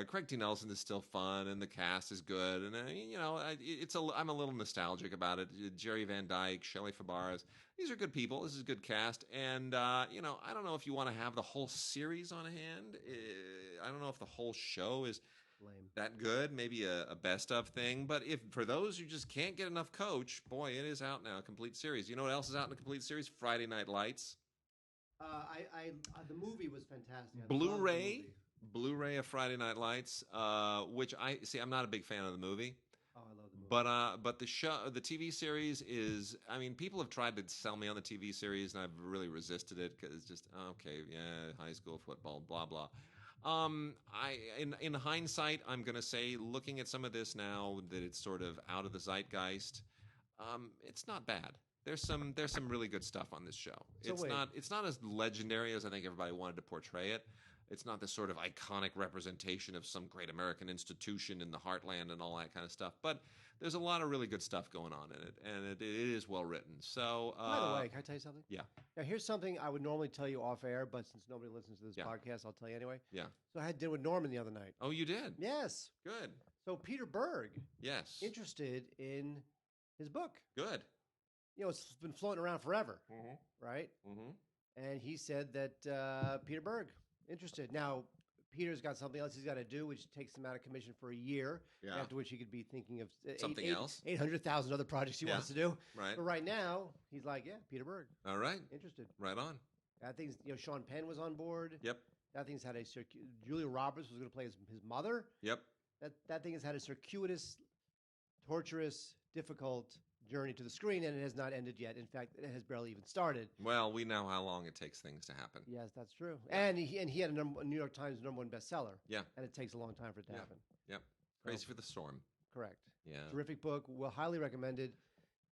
Craig T. Nelson is still fun, and the cast is good, and I'm a little nostalgic about it. Jerry Van Dyke, Shelley Fabares, these are good people. This is a good cast, and I don't know if you want to have the whole series on hand. I don't know if the whole show is Lame. that good. Maybe a best of thing, but if for those who just can't get enough Coach, boy, it is out now, a complete series. You know what else is out in a complete series? Friday Night Lights. The movie was fantastic. Blu-ray of Friday Night Lights, which I'm not a big fan of the movie. Oh, I love the movie. But the TV series is. I mean, people have tried to sell me on the TV series, and I've really resisted it because it's just okay. Yeah, high school football, blah blah. In hindsight, I'm gonna say, looking at some of this now, that it's sort of out of the zeitgeist. It's not bad. There's some really good stuff on this show. It's not as legendary as I think everybody wanted to portray it. It's not this sort of iconic representation of some great American institution in the heartland and all that kind of stuff. But there's a lot of really good stuff going on in it, and it is well written. So, by the way, can I tell you something? Yeah. Now, here's something I would normally tell you off air, but since nobody listens to this podcast, I'll tell you anyway. Yeah. So I had dinner with Norman the other night. Oh, you did? Yes. Good. So Peter Berg. Yes. Interested in his book. Good. It's been floating around forever, right? Mm-hmm. And he said that Peter Berg interested. Now, Peter's got something else he's got to do, which takes him out of commission for a year. Yeah. After which he could be thinking of something else, 800,000 other projects he wants to do. Right. But right now, he's like, yeah, Peter Berg. All right. Interested. Right on. I think Sean Penn was on board. Yep. That thing's had Julia Roberts was going to play his mother. Yep. That thing has had a circuitous, torturous, difficult journey to the screen, and it has not ended yet. In fact, it has barely even started. Well, we know how long it takes things to happen. Yes, that's true. Yeah. And he had a New York Times #1 bestseller. Yeah. And it takes a long time for it to happen. Yep. Crazy for the Storm. Correct. Yeah. Terrific book. Well, highly recommended.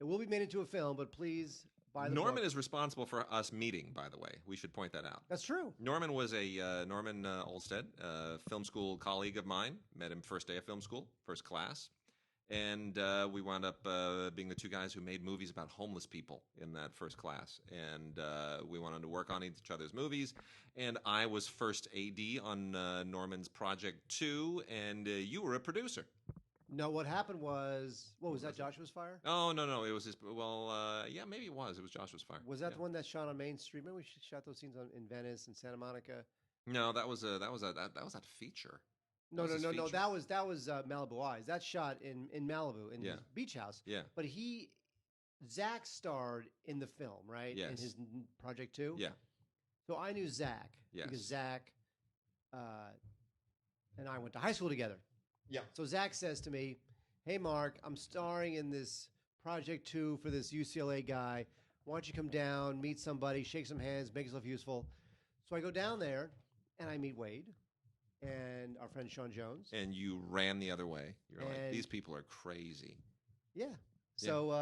It will be made into a film, but please buy the Norman book. is responsible for us meeting, by the way. We should point that out. That's true. Norman was Norman Olstead, film school colleague of mine. Met him first day of film school, first class. And we wound up being the 2 guys who made movies about homeless people in that first class. And we went on to work on each other's movies. And I was first AD on Norman's Project 2, and you were a producer. No, what happened was, what was that, Joshua's Fire? Oh, no, it was his, yeah, maybe it was. It was Joshua's Fire. Was that the one that shot on Main Street? Remember we shot those scenes in Venice and Santa Monica? No, that was a feature. No. That was Malibu Eyes. That shot in Malibu in his beach house. Yeah. But Zach starred in the film, right? Yes. In his Project 2. Yeah. So I knew Zach. Yes. Because Zach and I went to high school together. Yeah. So Zach says to me, "Hey Mark, I'm starring in this Project 2 for this UCLA guy. Why don't you come down, meet somebody, shake some hands, make yourself useful?" So I go down there and I meet Wade and our friend Sean Jones. And you ran the other way. You're like, these people are crazy. Yeah. So,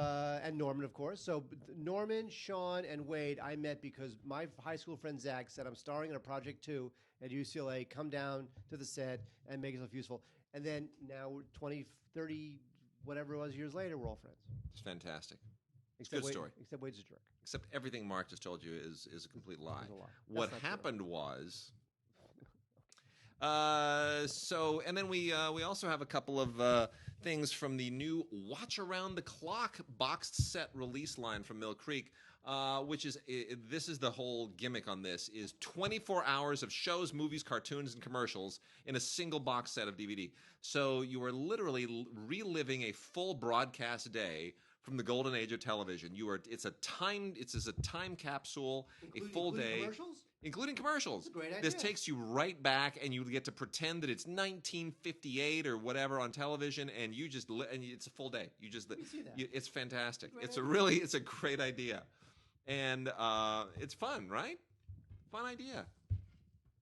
and Norman, of course. So Norman, Sean, and Wade I met because my high school friend Zach said, "I'm starring in a Project 2 at UCLA. Come down to the set and make yourself useful." And then now we're 20, 30, whatever it was years later, we're all friends. It's fantastic. It's a Except good story. Except Wade's a jerk. Except everything Mark just told you is a complete lie. It's a lie. What happened was... and then we also have a couple of things from the new Watch Around the Clock boxed set release line from Mill Creek, which is this is the whole gimmick on this is 24 hours of shows, movies, cartoons, and commercials in a single box set of DVD. So you are literally reliving a full broadcast day from the golden age of television. It's a time capsule, a full day. Commercials? including commercials. That's a great This idea. takes you right back, and you get to pretend that it's 1958 or whatever on television, and you just and it's a full day. You just Let me see that. it's fantastic. Great It's idea. a great idea, and it's fun, right? Fun idea.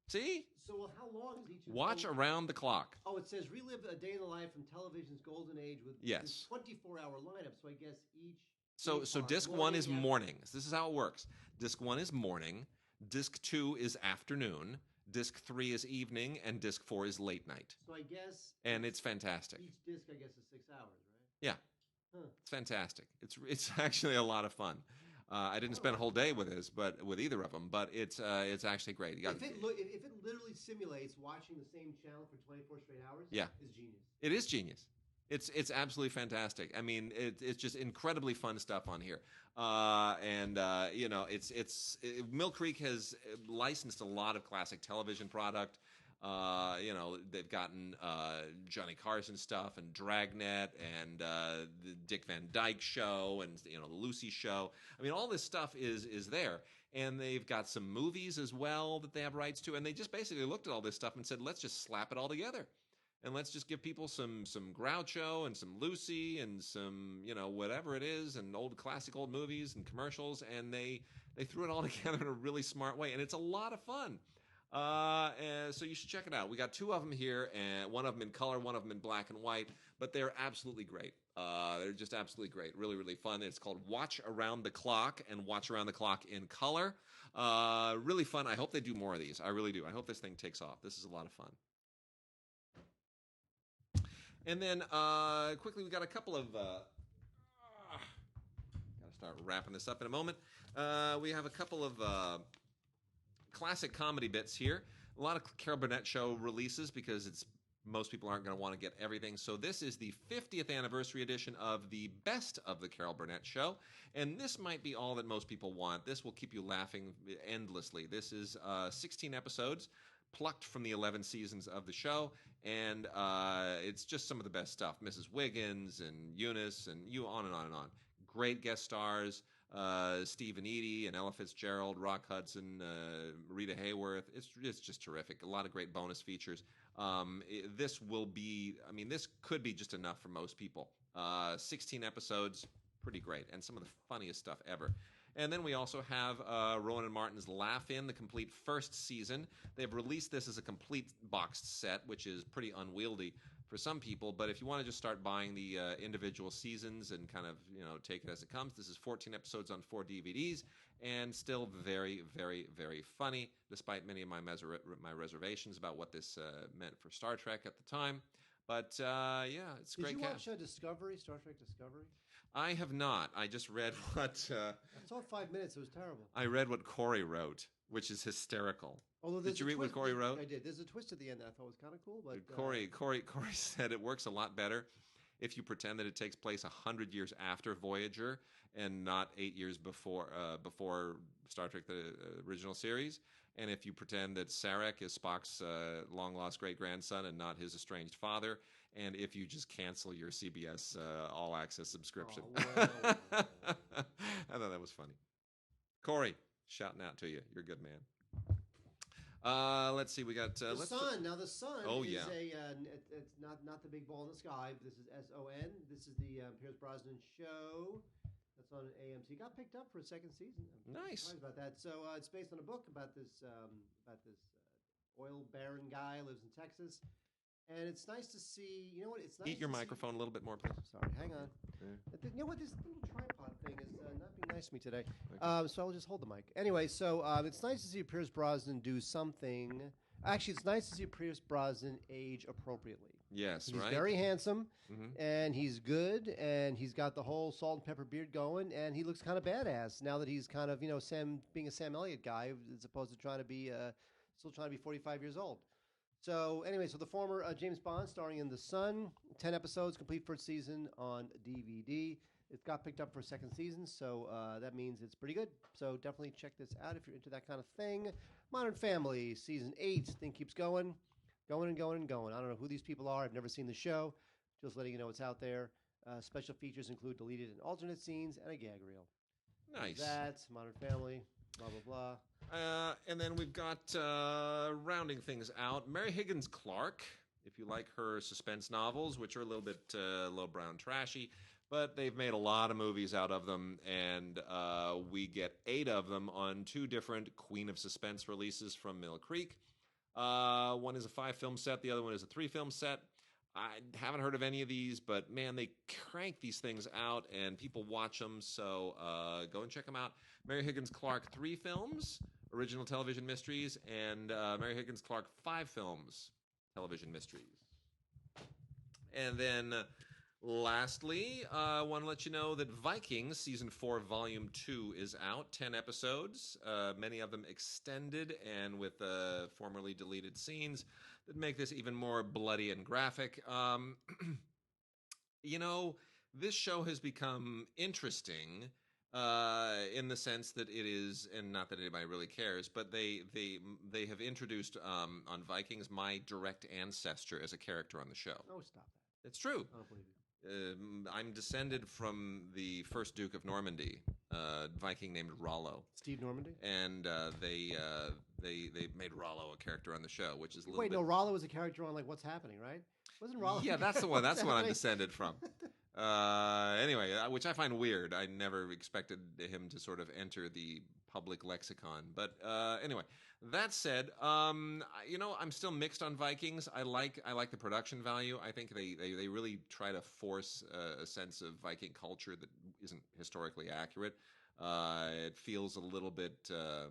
See, So how long is each? watch around the clock. Oh, it says relive a day in the life from television's golden age with Yes. this 24-hour lineup. So I guess each. So 8 o'clock, disc 1 is afternoon. mornings. This is how it works. Disc 1 is morning, disc 2 is afternoon, disc 3 is evening, and disc 4 is late night. So I guess. And it's fantastic. Each disc, I guess, is 6 hours, right? Yeah. Huh. It's fantastic. It's actually a lot of fun. I didn't spend a whole day with this, but with either of them. But it's actually great. You got, If it literally simulates watching the same channel for 24 straight hours, Yeah. is genius. it is genius. It's absolutely fantastic. I mean, it's just incredibly fun stuff on here. You know, Mill Creek has licensed a lot of classic television product. You know, they've gotten Johnny Carson stuff and Dragnet and the Dick Van Dyke Show and the Lucy Show. I mean, all this stuff is there, and they've got some movies as well that they have rights to. And they just basically looked at all this stuff and said, let's just slap it all together, and let's just give people some Groucho and some Lucy and some whatever it is, and old movies and commercials, and they threw it all together in a really smart way, and it's a lot of fun. And so you should check it out. We got 2 of them here, and one of them in color, one of them in black and white, but they're absolutely great. They're just absolutely great. Really, really fun. It's called Watch Around the Clock, and Watch Around the Clock in color. Really fun. I hope they do more of these. I really do. I hope this thing takes off. This is a lot of fun. And then quickly, we got a couple of... got to start wrapping this up in a moment. We have a couple of... classic comedy bits here. A lot of Carol Burnett show releases because most people aren't going to want to get everything. So this is the 50th anniversary edition of the Best of the Carol Burnett Show, and this might be all that most people want. This will keep you laughing endlessly. This is 16 episodes plucked from the 11 seasons of the show, and it's just some of the best stuff. Mrs. Wiggins and Eunice and on and on and on. Great guest stars. Steve and Edie and Ella Fitzgerald, Rock Hudson, Rita Hayworth. It's just terrific. A lot of great bonus features. This could be just enough for most people. 16 episodes, pretty great, and some of the funniest stuff ever. And then we also have Rowan and Martin's Laugh In, the complete first season. They've released this as a complete boxed set, which is pretty unwieldy for some people, but if you want to just start buying the individual seasons and kind of take it as it comes, this is 14 episodes on 4 DVDs, and still very, very, very funny, despite many of my reservations about what this meant for Star Trek at the time. But yeah, it's great. Did you watch Discovery, Star Trek Discovery? I have not. I just read what... I saw 5 minutes. It was terrible. I read what Corey wrote, which is hysterical. Although did you read what Corey wrote? I did. There's a twist at the end that I thought was kind of cool. But Corey said it works a lot better if you pretend that it takes place 100 years after Voyager and not 8 years before Star Trek, the original series. And if you pretend that Sarek is Spock's long-lost great-grandson and not his estranged father. And if you just cancel your CBS all-access subscription. Oh, well. I thought that was funny. Corey, shouting out to you. You're a good man. Let's see. We got the Sun. Now the Sun. Oh, is yeah. It's not the big ball in the sky. This is SON. This is the Pierce Brosnan show. That's on AMC. Got picked up for a second season. I'm Nice. surprised about that. So it's based on a book about this oil baron guy lives in Texas, and it's nice to see. You know what? It's nice. Eat your to microphone a little bit more, please. Sorry, hang on. Yeah. You know what? This little tripod thing is not being nice to me today. Okay. So I'll just hold the mic. Anyway, so it's nice to see Pierce Brosnan do something. Actually, it's nice to see Pierce Brosnan age appropriately. Yes, He's right. very handsome, Mhm. and he's good, and he's got the whole salt and pepper beard going, and he looks kind of badass now that he's kind of being a Sam Elliott guy as opposed to trying to be still trying to be 45 years old. So anyway, so the former James Bond starring in The Sun, 10 episodes, complete first season on DVD. It got picked up for a second season, so that means it's pretty good. So definitely check this out if you're into that kind of thing. Modern Family, season 8, thing keeps going. Going and going and going. I don't know who these people are. I've never seen the show. Just letting you know it's out there. Special features include deleted and alternate scenes and a gag reel. Nice. That's Modern Family. blah, blah, blah. And then we've got, rounding things out, Mary Higgins Clark, if you like her suspense novels, which are a little bit lowbrow and trashy, but they've made a lot of movies out of them, and we get 8 of them on 2 different Queen of Suspense releases from Mill Creek. One is a 5-film set, the other one is a 3-film set. I haven't heard of any of these, but man, they crank these things out, and people watch them, so go and check them out. Mary Higgins Clark 3 films, original television mysteries, and Mary Higgins Clark 5 films, television mysteries. And then lastly, I want to let you know that Vikings Season 4 Volume 2 is out, 10 episodes, many of them extended and with formerly deleted scenes that make this even more bloody and graphic. You know, this show has become interesting in the sense that it is, and not that anybody really cares, but they have introduced on Vikings my direct ancestor as a character on the show. Oh, stop that. It's true. I don't believe you. I'm descended from the first Duke of Normandy, Viking named Rollo. Steve Normandy? And they made Rollo a character on the show, which is a little Wait, bit... no, Rollo was a character on, like, What's Happening, right? Wasn't Rollo? Yeah, that's the one. That's the one I'm descended from. Anyway, which I find weird. I never expected him to sort of enter the public lexicon. But anyway, that said, you know, I'm still mixed on Vikings. I like the production value. I think they really try to force a sense of Viking culture that isn't historically accurate. It feels a little bit, I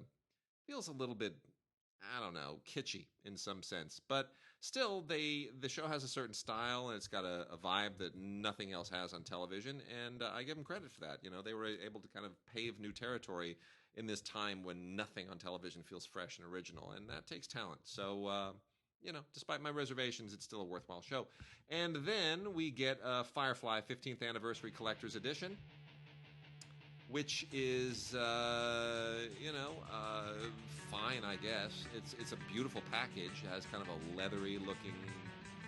don't know, kitschy in some sense. But still, the show has a certain style, and it's got a vibe that nothing else has on television, and I give them credit for that. You know, they were able to kind of pave new territory in this time when nothing on television feels fresh and original, and that takes talent. So, you know, despite my reservations, it's still a worthwhile show. And then we get Firefly 15th Anniversary Collector's Edition, which is, you know, fine, I guess. It's a beautiful package. It has kind of a leathery-looking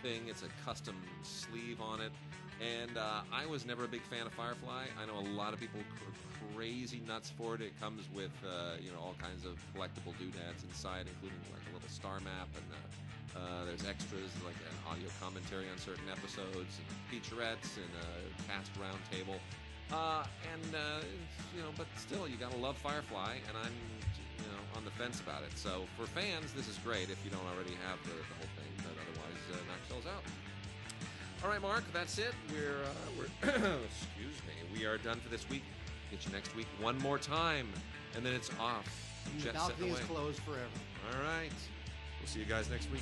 thing. It's a custom sleeve on it. And I was never a big fan of Firefly. I know a lot of people are crazy nuts for it. It comes with, you know, all kinds of collectible doodads inside, including like a little star map, and there's extras like an audio commentary on certain episodes, and featurettes, and a cast roundtable. You know, but still, you gotta love Firefly, and I'm, you know, on the fence about it. So for fans, this is great if you don't already have the whole thing, but otherwise, knock yourselves out. All right, Mark, that's it. We're excuse me, we are done for this week. Get you next week one more time, and then it's off. The balcony is closed forever. All right, we'll see you guys next week.